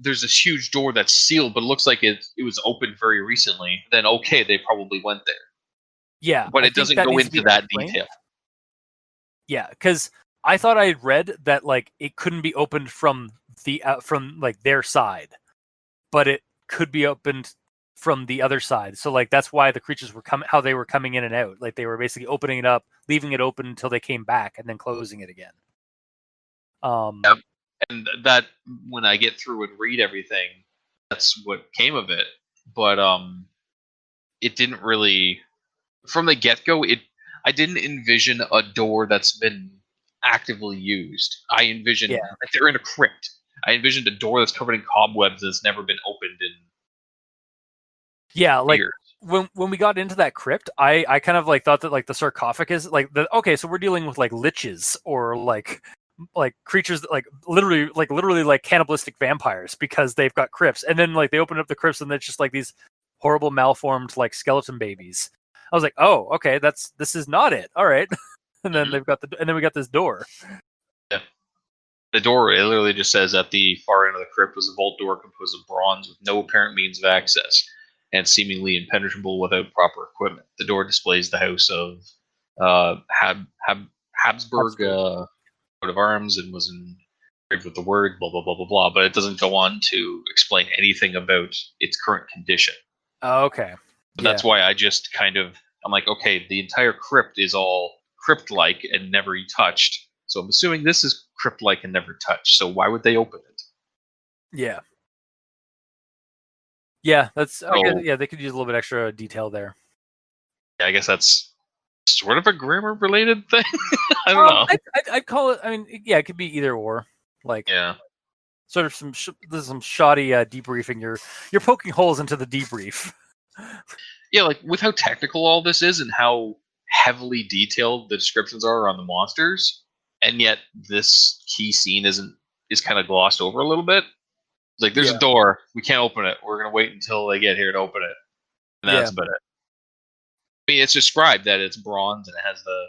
there's this huge door that's sealed, but it looks like it was opened very recently, then okay, they probably went there. Yeah, but it doesn't go into that detail. Yeah, because I thought I read that like it couldn't be opened from like their side, but it could be opened from the other side. So like that's why the creatures were how they were coming in and out. Like they were basically opening it up, leaving it open until they came back, and then closing it again. Yep. And that, when I get through and read everything, that's what came of it. But it didn't really, from the get-go, I didn't envision a door that's been actively used. I envisioned like they're in a crypt. I envisioned a door that's covered in cobwebs that's never been opened in like years. When we got into that crypt, I kind of like thought that like the sarcophagus, like okay, so we're dealing with like liches or like creatures that like literally like cannibalistic vampires, because they've got crypts, and then like they open up the crypts and it's just like these horrible malformed like skeleton babies. I was like, oh, okay, this is not it. All right. And then we got this door. Yeah. The door, it literally just says at the far end of the crypt was a vault door composed of bronze with no apparent means of access and seemingly impenetrable without proper equipment. The door displays the house of Habsburg coat of arms and was engraved with the word blah blah blah blah blah, but it doesn't go on to explain anything about its current condition. Oh, okay. So that's why I just I'm like, okay, the entire crypt is all crypt-like and never touched. So I'm assuming this is crypt-like and never touched. So why would they open it? Yeah. Yeah, that's. I guess, So- yeah, they could use a little bit extra detail there. Yeah, I guess that's sort of a grammar-related thing. I don't know. I'd call it. I mean, yeah, it could be either or. Like, Yeah. sort of there's some shoddy debriefing. You're poking holes into the debrief. Yeah, like with how technical all this is and how heavily detailed the descriptions are on the monsters, and yet this key scene is kind of glossed over a little bit. Like, there's a door, we can't open it. We're gonna wait until they get here to open it, and that's about it. I mean, it's described that it's bronze and it has the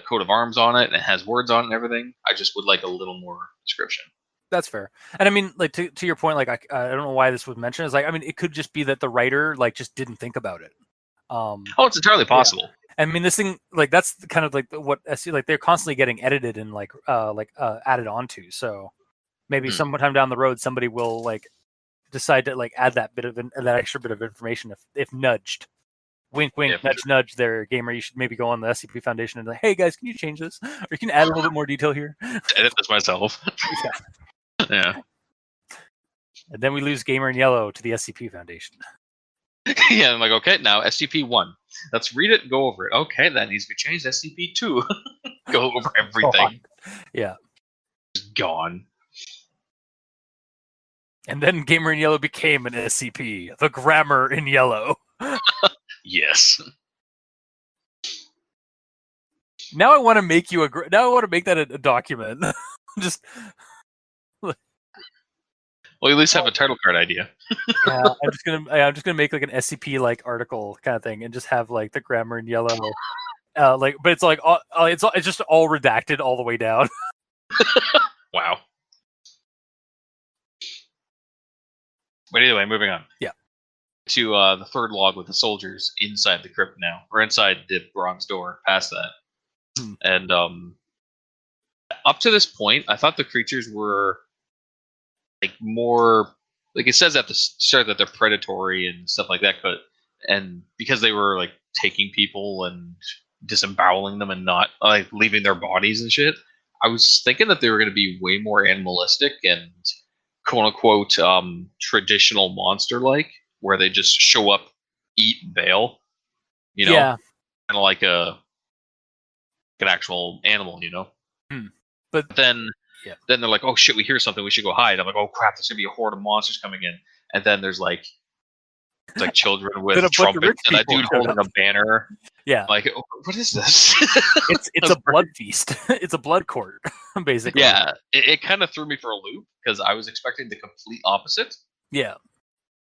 coat of arms on it and it has words on it and everything. I just would like a little more description. That's fair. And I mean, like to your point, like I don't know why this was mentioned. It's like, I mean, it could just be that the writer like just didn't think about it. Oh, it's entirely possible. Yeah. I mean, this thing, like that's kind of like what I see. Like they're constantly getting edited and like added onto. So maybe sometime down the road, somebody will like decide to like add that that extra bit of information if nudged. Wink, wink, nudge, nudge. There, gamer. You should maybe go on the SCP Foundation and like, hey guys, can you change this? Or you can add a little bit more detail here. Edit this myself. Yeah. And then we lose Gamer in Yellow to the SCP Foundation. Yeah, I'm like, okay, now SCP-1. Let's read it and go over it. Okay, that needs to be changed. SCP-2. Go over everything. Yeah. Just gone. And then Gamer in Yellow became an SCP. The Grammar in Yellow. Yes. Now I want to make you now I want to make that a document. Just. Well, at least have a title card idea. Yeah, I'm just gonna make like an SCP like article kind of thing, and just have like the Grammar in Yellow, like, but it's like it's just all redacted all the way down. Wow. But anyway, moving on. Yeah. To the third log with the soldiers inside the crypt now, or inside the bronze door, past that, and up to this point, I thought the creatures were like more, like it says at the start that they're predatory and stuff like that, and because they were like taking people and disemboweling them and not like leaving their bodies and shit, I was thinking that they were going to be way more animalistic and quote unquote traditional monster like, where they just show up, eat, and bail, you know, Yeah. kind of like an actual animal, you know. But then they're like, oh shit, we hear something, we should go hide. I'm like, oh crap, there's gonna be a horde of monsters coming in. And then there's like children with trumpets and that dude holding a banner. Yeah. Like, oh, what is this? It's a blood feast. It's a blood court, basically. Yeah. It kind of threw me for a loop because I was expecting the complete opposite. Yeah.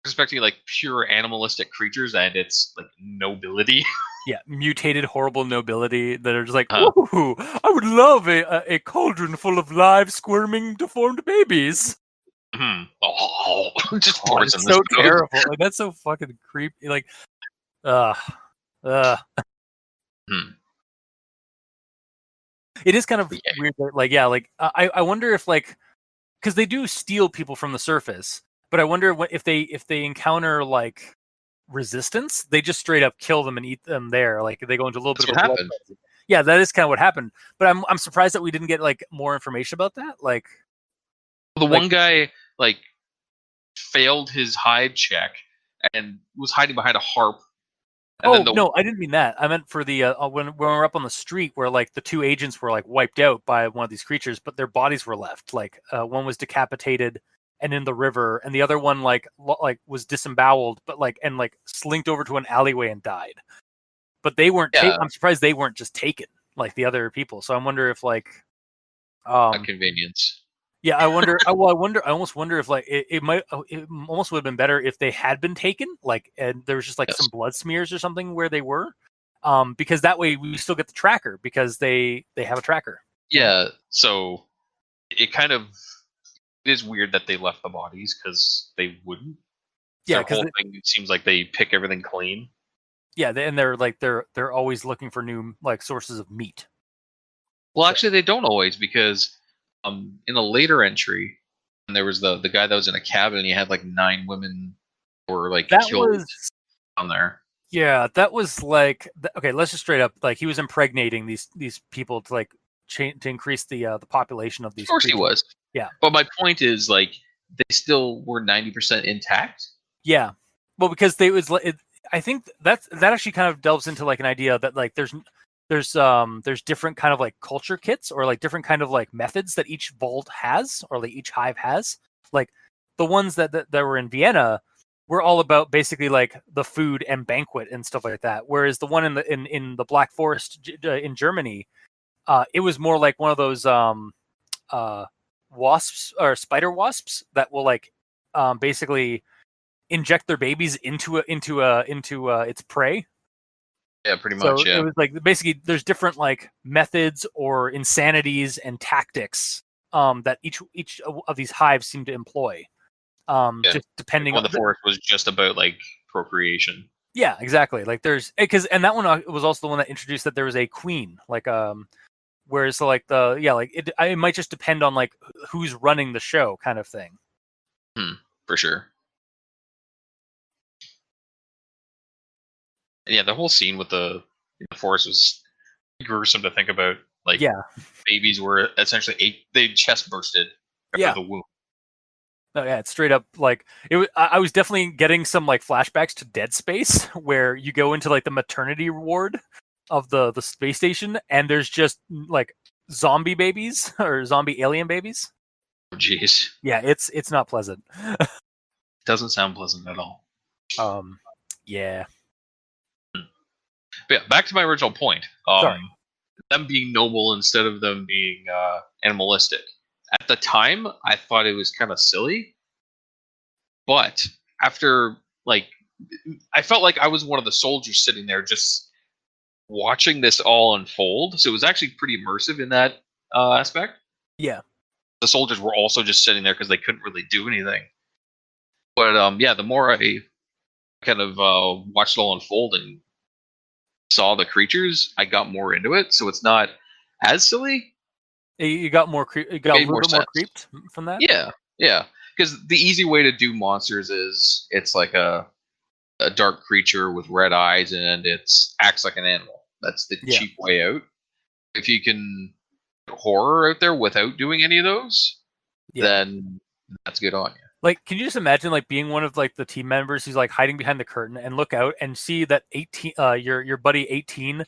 Expecting like pure animalistic creatures and it's like nobility. Yeah, mutated, horrible nobility that are just like, ooh, I would love a cauldron full of live, squirming, deformed babies. Oh, just it's so terrible. Like, that's so fucking creepy. Like, It is kind of weird. That, like, yeah, like I wonder if like, because they do steal people from the surface, but I wonder if they encounter like resistance, they just straight up kill them and eat them there. Like they go into a little bit of a blood frenzy. Yeah, that is kind of what happened. But I'm surprised that we didn't get like more information about that. Like one guy like failed his hide check and was hiding behind a harp. And no, I didn't mean that. I meant for the when we were up on the street where like the two agents were like wiped out by one of these creatures, but their bodies were left. Like one was decapitated and in the river, and the other one like was disemboweled, but like slinked over to an alleyway and died. But they weren't. I'm surprised they weren't just taken like the other people. So I wonder if like a convenience. Yeah, I wonder. I almost wonder if like it almost would have been better if they had been taken, like, and there was just like some blood smears or something where they were, because that way we still get the tracker because they have a tracker. Yeah, so it kind of is weird that they left the bodies because they wouldn't. Yeah, because it seems like they pick everything clean. Yeah, and they're always looking for new like sources of meat. Well, actually, they don't always, because in a later entry, and there was the guy that was in a cabin, and he had like 9 women were like killed on there. Yeah, that was like okay. Let's just straight up like he was impregnating these people to like to increase the population of Of these course he creatures. was. Yeah. But my point is, like, they still were 90% intact. Yeah, well, because they was like, I think that actually kind of delves into like an idea that like there's different kind of like culture kits or like different kind of like methods that each vault has or like each hive has. Like the ones that were in Vienna were all about basically like the food and banquet and stuff like that. Whereas the one in the Black Forest in Germany, it was more like one of those wasps or spider wasps that will like basically inject their babies into its prey. Yeah, pretty So much. Yeah. it was like basically there's different like methods or insanities and tactics that each of these hives seem to employ. Yeah. Just depending One on of the forest was just about like procreation. yeah, exactly. Like there's because and that one was also the one that introduced that there was a queen. Like whereas like the yeah like it might just depend on like who's running the show kind of thing. For sure. And yeah, the whole scene with the forest was gruesome to think about. Like, Yeah. babies were essentially they chest bursted after Yeah. the womb. No, yeah, it's straight up like it was. I was definitely getting some like flashbacks to Dead Space, where you go into like the maternity ward of the space station, and there's just like zombie babies or zombie alien babies. Oh, jeez. Yeah, it's not pleasant. Doesn't sound pleasant at all. Yeah. But yeah, back to my original point. Sorry. Them being noble instead of them being animalistic. At the time, I thought it was kind of silly, but after like, I felt like I was one of the soldiers sitting there just watching this all unfold. So it was actually pretty immersive in that aspect. Yeah. The soldiers were also just sitting there because they couldn't really do anything. But yeah, the more I kind of watched it all unfold and saw the creatures, I got more into it. So it's not as silly. You got more. You got a Made little more bit more sense. creeped from that. Yeah, yeah. Because the easy way to do monsters is it's like a dark creature with red eyes and it acts like an animal. That's the Yeah. cheap way out. If you can put horror out there without doing any of those, then that's good on you. Like, can you just imagine like being one of like the team members who's like hiding behind the curtain and look out and see that 18, your buddy 18,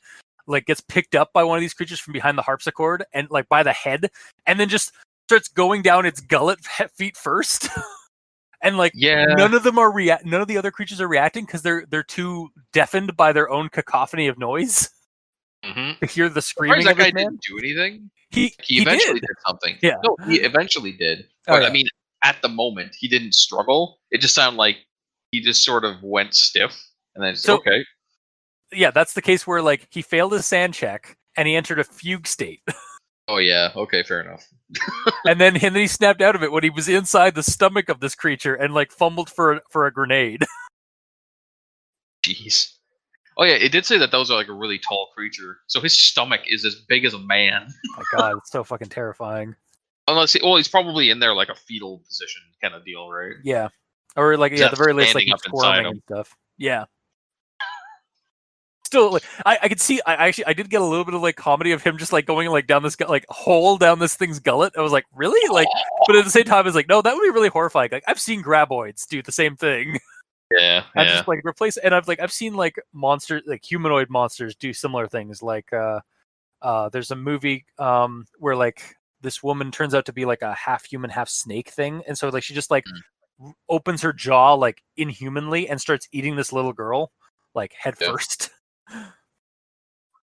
like gets picked up by one of these creatures from behind the harpsichord and like by the head, and then just starts going down its gullet feet first, and like none of them are none of the other creatures are reacting because they're too deafened by their own cacophony of noise to hear the screaming that of this guy man. didn't do anything. He eventually did something. Yeah. No, he eventually did. Oh, But yeah. I mean, at the moment, he didn't struggle. It just sounded like he just sort of went stiff, and then So- okay. Yeah, that's the case where like he failed his sand check and he entered a fugue state. Oh yeah, okay, fair enough. and then he snapped out of it when he was inside the stomach of this creature and like fumbled for a grenade. Jeez. Oh yeah, it did say that those are like a really tall creature, so his stomach is as big as a man. My God, it's so fucking terrifying. Unless he's probably in there like a fetal position kind of deal, right? Yeah, or like at the very least, like standing he's up inside squirming him. and stuff. Yeah. Still, like, I could see. I did get a little bit of like comedy of him just like going like down this like hole down this thing's gullet. I was like, really? Like, but at the same time, it's like, no, that would be really horrifying. Like, I've seen graboids do the same thing. Yeah, I just like replace, and I've seen like monsters, like humanoid monsters, do similar things. Like, there's a movie where like this woman turns out to be like a half human, half snake thing, and so like she just like opens her jaw like inhumanly and starts eating this little girl like head first.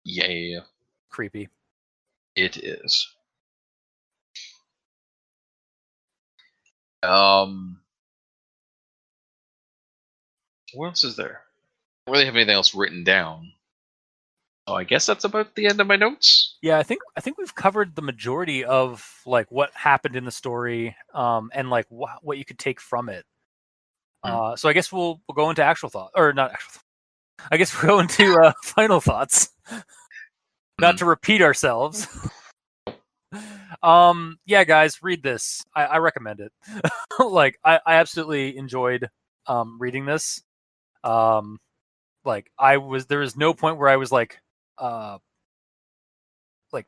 Yeah. Creepy. It is. What else is there? I don't really have anything else written down. So I guess that's about the end of my notes. Yeah, I think we've covered the majority of like what happened in the story, and like what you could take from it. So I guess we'll go into actual thought, or not actual. I guess we'll go into final thoughts. Not to repeat ourselves. Yeah, guys, read this. I recommend it. Like I absolutely enjoyed reading this. Like there was no point where I was like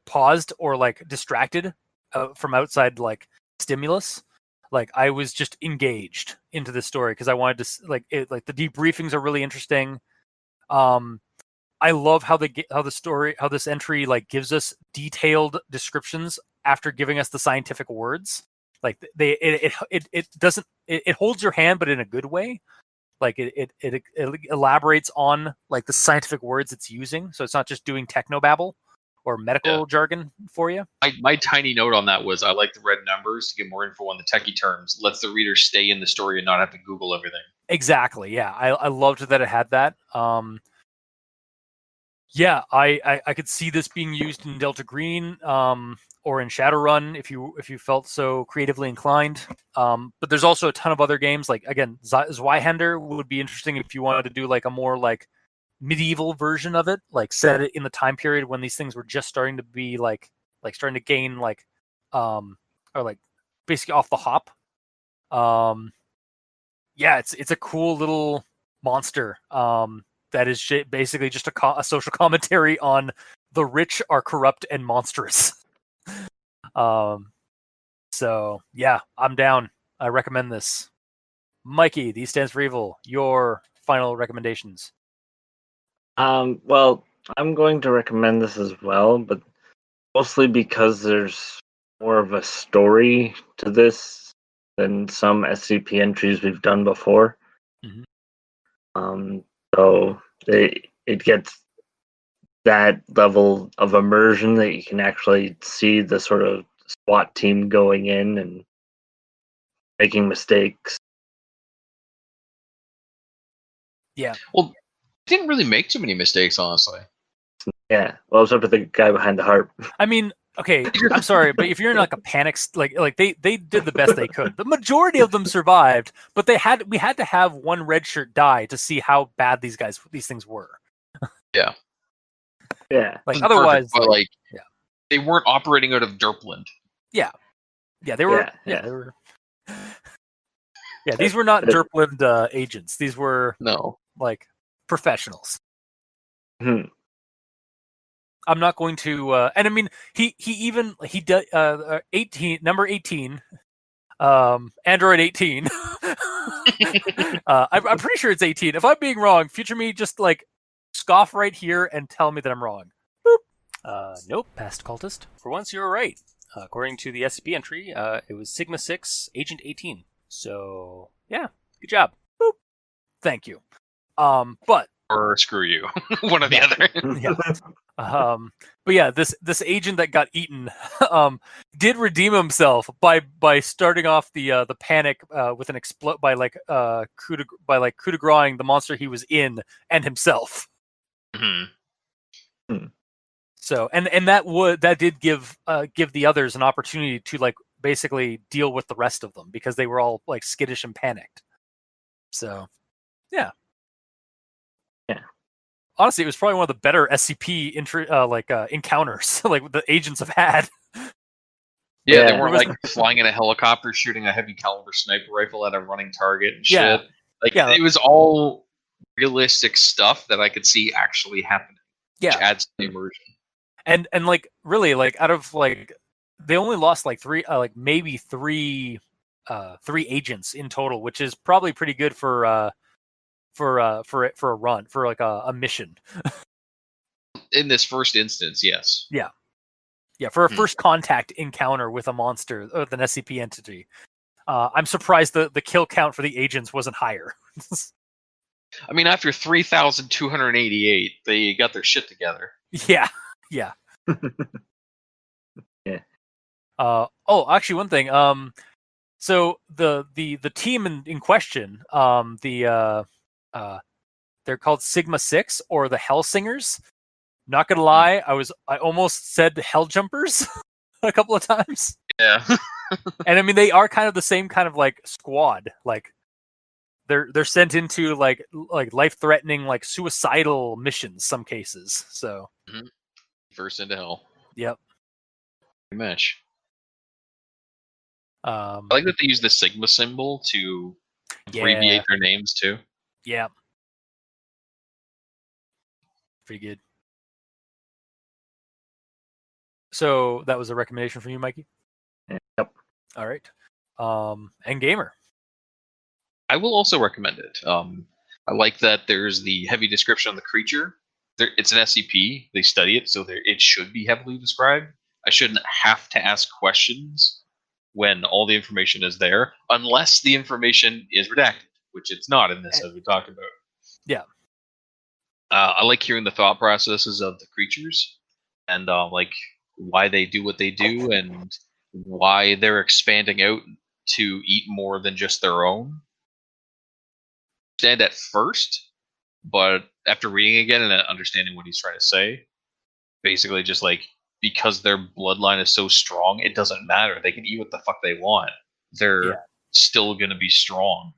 paused or like distracted from outside like stimulus. Like I was just engaged into the story because I wanted to like the debriefings are really interesting. I love how this entry like gives us detailed descriptions after giving us the scientific words. Like it doesn't it holds your hand, but in a good way. Like it elaborates on like the scientific words it's using, so it's not just doing technobabble or medical jargon for you. My tiny note on that was I like the red numbers to get more info on the techie terms. Lets the reader stay in the story and not have to Google everything. Exactly. Yeah, I loved that it had that. Yeah, I could see this being used in Delta Green or in Shadowrun if you felt so creatively inclined. But there's also a ton of other games. Like again, Zweihander would be interesting if you wanted to do like a more like medieval version of it, like set it in the time period when these things were just starting to be like starting to gain like or like basically off the hop. Yeah, it's a cool little monster. That is basically just a social commentary on the rich are corrupt and monstrous. So yeah, I'm down. I recommend this. Mikey, D stands for evil. Your final recommendations. Well, I'm going to recommend this as well, but mostly because there's more of a story to this than some SCP entries we've done before. Mm-hmm. So it gets that level of immersion that you can actually see the sort of SWAT team going in and making mistakes. Yeah. Well, didn't really make too many mistakes, honestly. Yeah. Well, it's up to the guy behind the harp. I mean, okay, I'm sorry, but if you're in like a panic, like they did the best they could. The majority of them survived, but we had to have one red shirt die to see how bad these things were. Yeah. Yeah. Like otherwise, perfect, but yeah, they weren't operating out of Derpland. Yeah, they were. Yeah. They were. Yeah, these were not Derpland agents. These were like professionals. Hmm. I'm not going to, and I mean, he did 18 number 18, Android 18. I'm pretty sure it's 18. If I'm being wrong, future me just like scoff right here and tell me that I'm wrong. Boop. Nope, past cultist. For once, you were right. According to the SCP entry, it was Sigma 6 Agent 18. So yeah, good job. Boop. Thank you. But or screw you, one or the other. Yeah. But yeah, this agent that got eaten did redeem himself by starting off the panic with an coup de grace the monster he was in and himself. Mm-hmm. So and that did give the others an opportunity to like basically deal with the rest of them because they were all like skittish and panicked. So yeah. Honestly, it was probably one of the better SCP encounters like the agents have had. Yeah, they weren't like flying in a helicopter, shooting a heavy caliber sniper rifle at a running target and shit. It was all realistic stuff that I could see actually happening. Yeah, which adds to the immersion. And like really like out of like they only lost like maybe three agents in total, which is probably pretty good for a run for like a mission. In this first instance, yes. Yeah, for a first contact encounter with a monster with an SCP entity. I'm surprised the kill count for the agents wasn't higher. I mean, after 3,288, they got their shit together. Yeah. Yeah. Actually, one thing. So the team in question, they're called Sigma 6 or the Hell Singers. Not gonna lie, I almost said Hell Jumpers a couple of times. Yeah. And I mean they are kind of the same kind of like squad. Like they're sent into like life-threatening like suicidal missions some cases. So First into hell. Yep. Pretty much. I like that they use the Sigma symbol to abbreviate their names too. Yeah. Pretty good. So that was a recommendation from you, Mikey? Yep. All right. And Gamer. I will also recommend it. I like that there's the heavy description on the creature. It's an SCP. They study it, so it should be heavily described. I shouldn't have to ask questions when all the information is there, unless the information is redacted, which it's not in this, as we talked about. Yeah. I like hearing the thought processes of the creatures and like why they do what they do and why they're expanding out to eat more than just their own. Understand at first, but after reading again and understanding what he's trying to say, basically just like because their bloodline is so strong, it doesn't matter. They can eat what the fuck they want. They're still gonna be strong.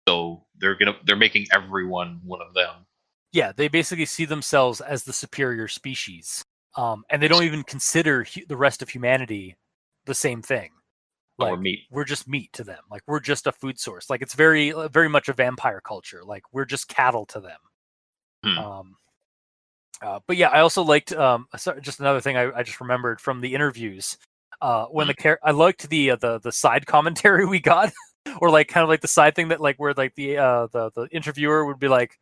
So they're making everyone one of them. Yeah, they basically see themselves as the superior species, and they don't even consider the rest of humanity the same thing. Like, Or meat. We're just meat to them. Like, we're just a food source. Like, it's very, very much a vampire culture. Like, we're just cattle to them. But yeah, I also liked just another thing I just remembered from the interviews. When I liked the side commentary we got, or like kind of like the side thing that like where like the interviewer would be like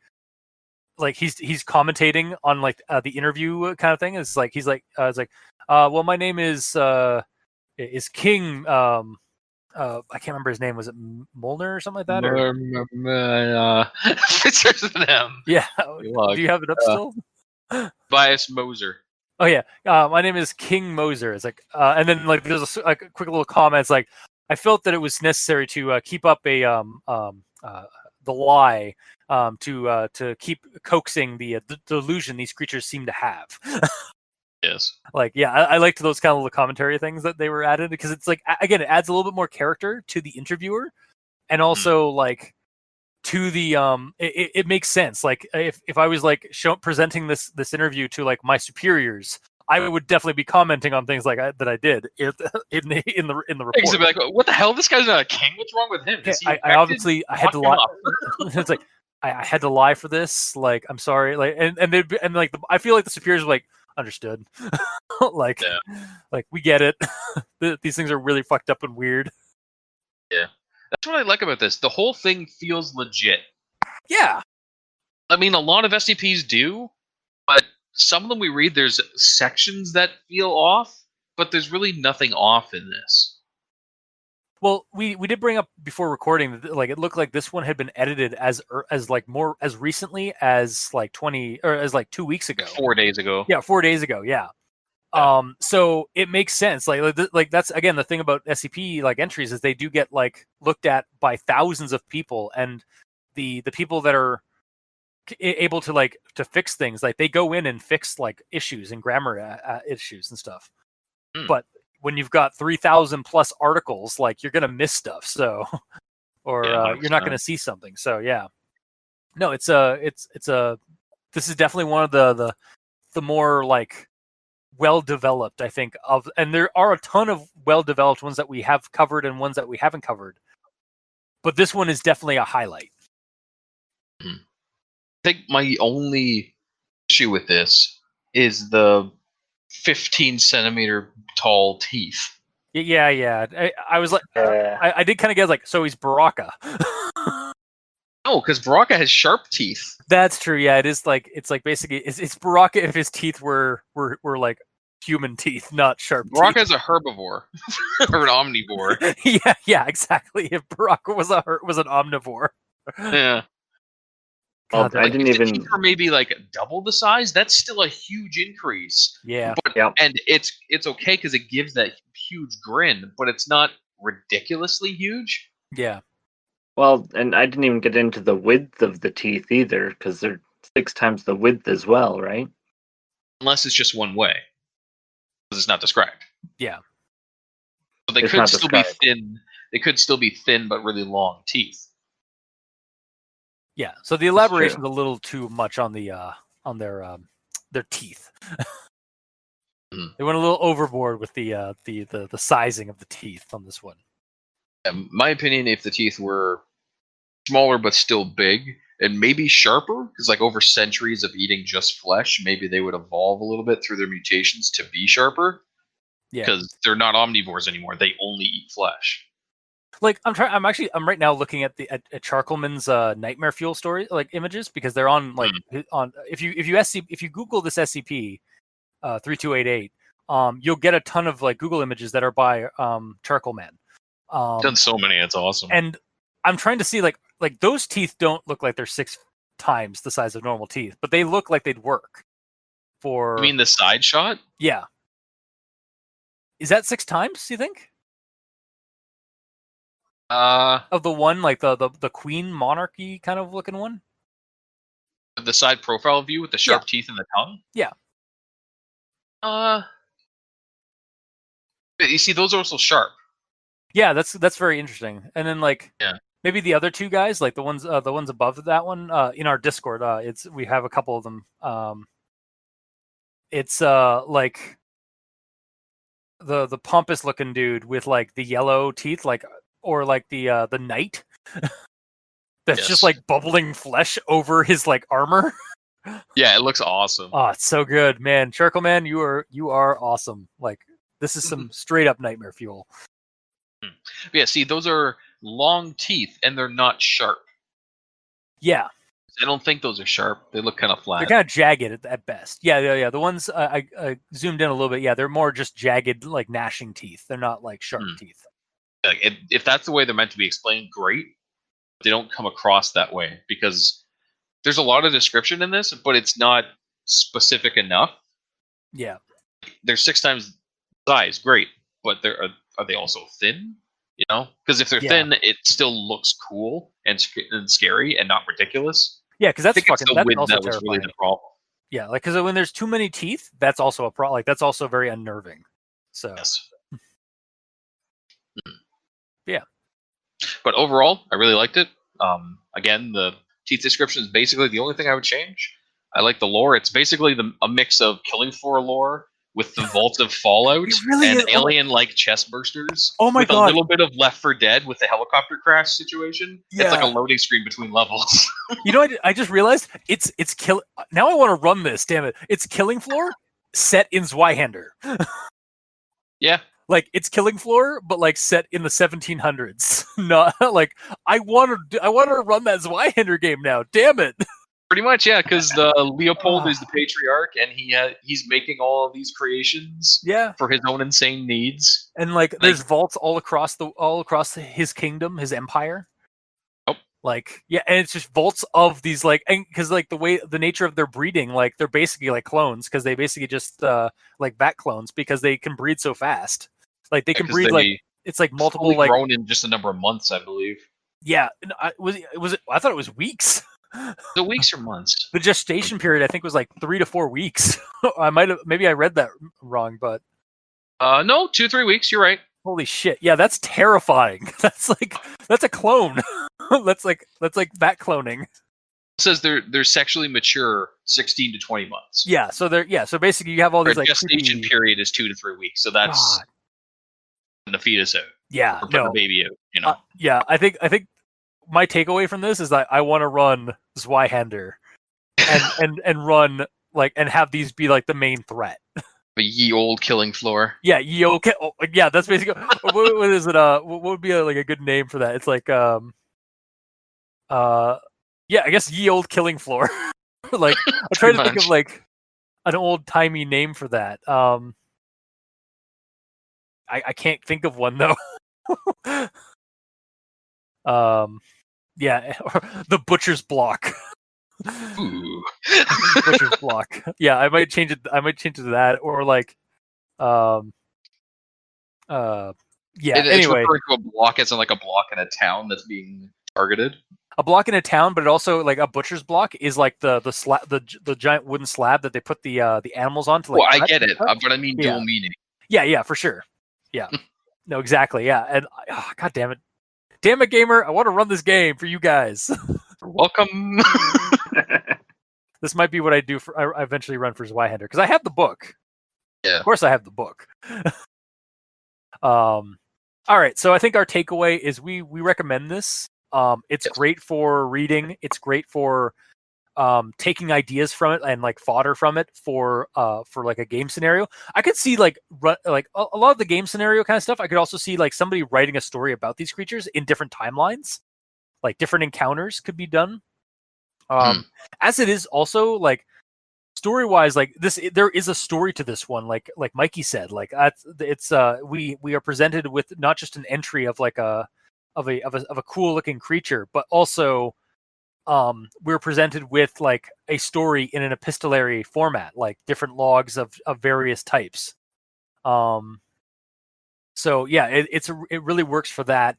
he's commentating on like the interview kind of thing. It's like he's like well, my name is King. I can't remember his name. Was it Molnar or something like that? It's them. Yeah. Do you have it up still? Bias Moser. Oh yeah. My name is King Moser. It's like, and then like there's a quick little comment. It's like I felt that it was necessary to keep up the lie to keep coaxing the delusion these creatures seem to have. Yes. Like, yeah, I liked those kind of little commentary things that they were added because it's like, again, it adds a little bit more character to the interviewer, and also like to the it makes sense. Like if I was like presenting this interview to like my superiors, I would definitely be commenting on things like that I did in the report. Be like, what the hell? This guy's not a king. What's wrong with him? I had to lie. It's like I had to lie for this. Like, I'm sorry. Like, and like I feel like the superiors were like, understood. like we get it. These things are really fucked up and weird. Yeah, that's what I like about this. The whole thing feels legit. Yeah. I mean, a lot of SCPs do, but some of them we read, there's sections that feel off, but there's really nothing off in this. Well, we did bring up before recording that like it looked like this one had been edited as recently as like 2 weeks ago. 4 days ago. Yeah, 4 days ago. Yeah. So it makes sense. Like that's again the thing about SCP like entries is they do get like looked at by thousands of people, and the people that are able to fix things, like they go in and fix like issues and grammar issues and stuff. But when you've got 3,000 plus articles, like you're gonna miss stuff. So, or you're not gonna see something. So yeah, no, it's this is definitely one of the more like well developed, I think, and there are a ton of well developed ones that we have covered and ones that we haven't covered, but this one is definitely a highlight. I think my only issue with this is the 15 centimeter tall teeth. Yeah. I was like, I did kind of get like, so he's Baraka. No, because Baraka has sharp teeth. That's true. Yeah, it's like basically it's Baraka if his teeth were like human teeth, not sharp. Baraka is a herbivore or an omnivore. Yeah, exactly. If Baraka was an omnivore. Yeah. God, I didn't even. Teeth are maybe like double the size. That's still a huge increase. Yeah. And it's okay because it gives that huge grin, but it's not ridiculously huge. Yeah. Well, and I didn't even get into the width of the teeth either, because they're 6 times the width as well, right? Unless it's just one way, because it's not described. Yeah. So they could still be thin. They could still be thin, but really long teeth. Yeah. So the elaboration is a little too much on the on their teeth. They went a little overboard with the sizing of the teeth on this one. In my opinion, if the teeth were smaller but still big, and maybe sharper, because like over centuries of eating just flesh, maybe they would evolve a little bit through their mutations to be sharper. Yeah. Because they're not omnivores anymore; they only eat flesh. Like I'm right now looking at Charcoalman's nightmare fuel story like images, because they're on like on if you Google this SCP 3288, you'll get a ton of like Google images that are by Charcoalman. Done so many, it's awesome. And I'm trying to see like those teeth don't look like they're 6 times the size of normal teeth, but they look like they'd work for. You mean the side shot? Yeah. Is that 6 times, you think? Of the one, like the Queen Monarchy kind of looking one? The side profile view with the sharp teeth and the tongue? Yeah. You see, those are also sharp. Yeah, that's very interesting. And then like maybe the other 2 guys, like the ones above that one, in our Discord, we have a couple of them. It's like the pompous looking dude with like the yellow teeth, like, or like the knight that's just like bubbling flesh over his like armor. Yeah, it looks awesome. Oh, it's so good, man. Charcoalman, you are awesome. Like, this is some straight up nightmare fuel. Yeah, see, those are long teeth and they're not sharp. Yeah. I don't think those are sharp. They look kind of flat. They're kind of jagged at best. Yeah. The ones I zoomed in a little bit. Yeah, they're more just jagged, like gnashing teeth. They're not like sharp teeth. Like, if that's the way they're meant to be explained, great. They don't come across that way because there's a lot of description in this, but it's not specific enough. Yeah. They're 6 times size, great, but are they also thin? You know, because if they're thin, it still looks cool and scary and not ridiculous. Yeah, because that's fucking. That's also that was terrifying. really the problem. Yeah, like because when there's too many teeth, that's also a problem. Like that's also very unnerving. So. Yes. Yeah. But overall, I really liked it. Again, the teeth description is basically the only thing I would change. I like the lore. It's basically a mix of Killing Floor lore with the Vault of Fallout and alien-like chest bursters. Oh my god! With a little bit of Left 4 Dead with the helicopter crash situation. Yeah. It's like a loading screen between levels. You know, I just realized it's now I want to run this. Damn it! It's Killing Floor set in Zweihander. Yeah. Like it's Killing Floor, but like set in the 1700s. Not like I want to run that Zweihander game now. Damn it! Pretty much, yeah. Because Leopold is the patriarch, and he's making all of these creations, for his own insane needs. And like, there's vaults all across his kingdom, his empire. Oh, like and it's just vaults of these like, and because like the nature of their breeding, like they're basically like clones because they basically just like bat clones because they can breed so fast. Like they can breed like it's like multiple like grown in just a number of months, I believe. Yeah, I thought it was weeks. The weeks or months. The gestation period, I think, was like 3 to 4 weeks. Maybe I read that wrong, but no, 2-3 weeks. You're right. Holy shit! Yeah, that's terrifying. That's a clone. that's like bat cloning. It says they're sexually mature 16 to 20 months. Yeah, so so basically you have all these like gestation period is 2 to 3 weeks. So that's the fetus out. Yeah, or the baby out. You know. Yeah, I think. My takeaway from this is that I want to run Zweihander and run like and have these be like the main threat. The ye old Killing Floor. Yeah, ye old. Yeah, that's basically what is it? What would be like a good name for that? It's like yeah, I guess ye old Killing Floor. Like I'm trying to think of like an old timey name for that. I can't think of one though. Yeah, the Butcher's Block. Ooh. Butcher's Block. Yeah, I might change it to that, or like, yeah. It's anyway, referring to a block as in like a block in a town that's being targeted. A block in a town, but it also like a butcher's block is like the giant wooden slab that they put the animals on to. Like, well, I get it, but I mean dual meaning. Yeah, for sure. Yeah, no, exactly. Yeah, and god damn it. Damn it, gamer! I want to run this game for you guys. Welcome. This might be what I do I eventually run for Zweihander because I have the book. Yeah, of course I have the book. All right, so I think our takeaway is we recommend this. It's Yes. great for reading. It's great for taking ideas from it and like fodder from it for like a game scenario. I could see like a lot of the game scenario kind of stuff. I could also see like somebody writing a story about these creatures in different timelines, like different encounters could be done. As it is also like story wise, like this, there is a story to this one. Like Mikey said, like it's we are presented with not just an entry of like a cool looking creature, but also we're presented with like a story in an epistolary format, like different logs of various types. So yeah, it really works for that.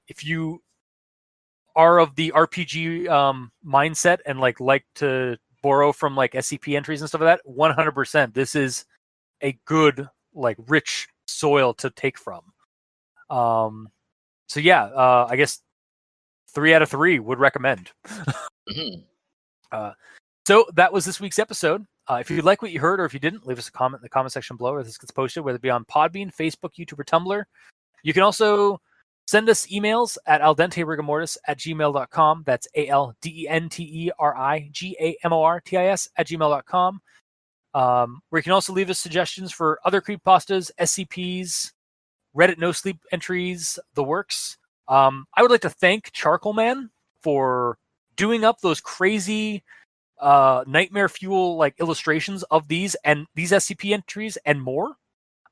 If you are of the RPG mindset and like to borrow from like SCP entries and stuff like that, 100%. This is a good like rich soil to take from. So yeah, I guess 3 out of 3 would recommend. So that was this week's episode. If you like what you heard, or if you didn't, leave us a comment in the comment section below where this gets posted, whether it be on Podbean, Facebook, YouTube, or Tumblr. You can also send us emails at aldenterigamortis@gmail.com. That's aldenterigamortis@gmail.com. Where you can also leave us suggestions for other creepypastas, SCPs, Reddit no sleep entries, the works. I would like to thank Charcoal Man for doing up those crazy nightmare fuel like illustrations of these and these SCP entries and more,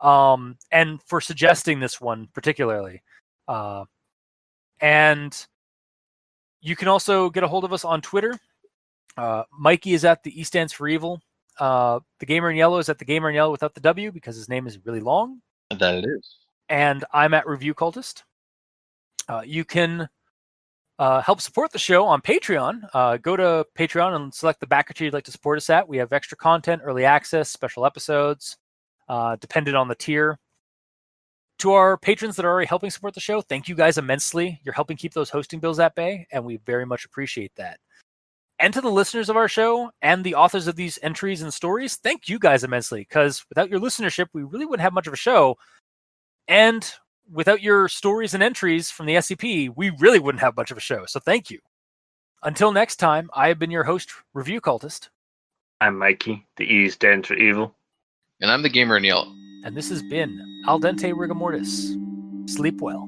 and for suggesting this one particularly. And you can also get a hold of us on Twitter. Mikey is at the E stands for evil. The Gamer in Yellow is at the Gamer in Yellow without the W because his name is really long. That it is. And I'm at Review Cultist. You can help support the show on Patreon. Go to Patreon and select the backer tier you'd like to support us at. We have extra content, early access, special episodes, dependent on the tier. To our patrons that are already helping support the show, thank you guys immensely. You're helping keep those hosting bills at bay, and we very much appreciate that. And to the listeners of our show and the authors of these entries and stories, thank you guys immensely, because without your listenership, we really wouldn't have much of a show. And without your stories and entries from the SCP, we really wouldn't have much of a show. So thank you. Until next time, I have been your host, Review Cultist. I'm Mikey, the E stands for evil. And I'm the Gamer in Yellow. And this has been Al Dente Rigor Mortis. Sleep well.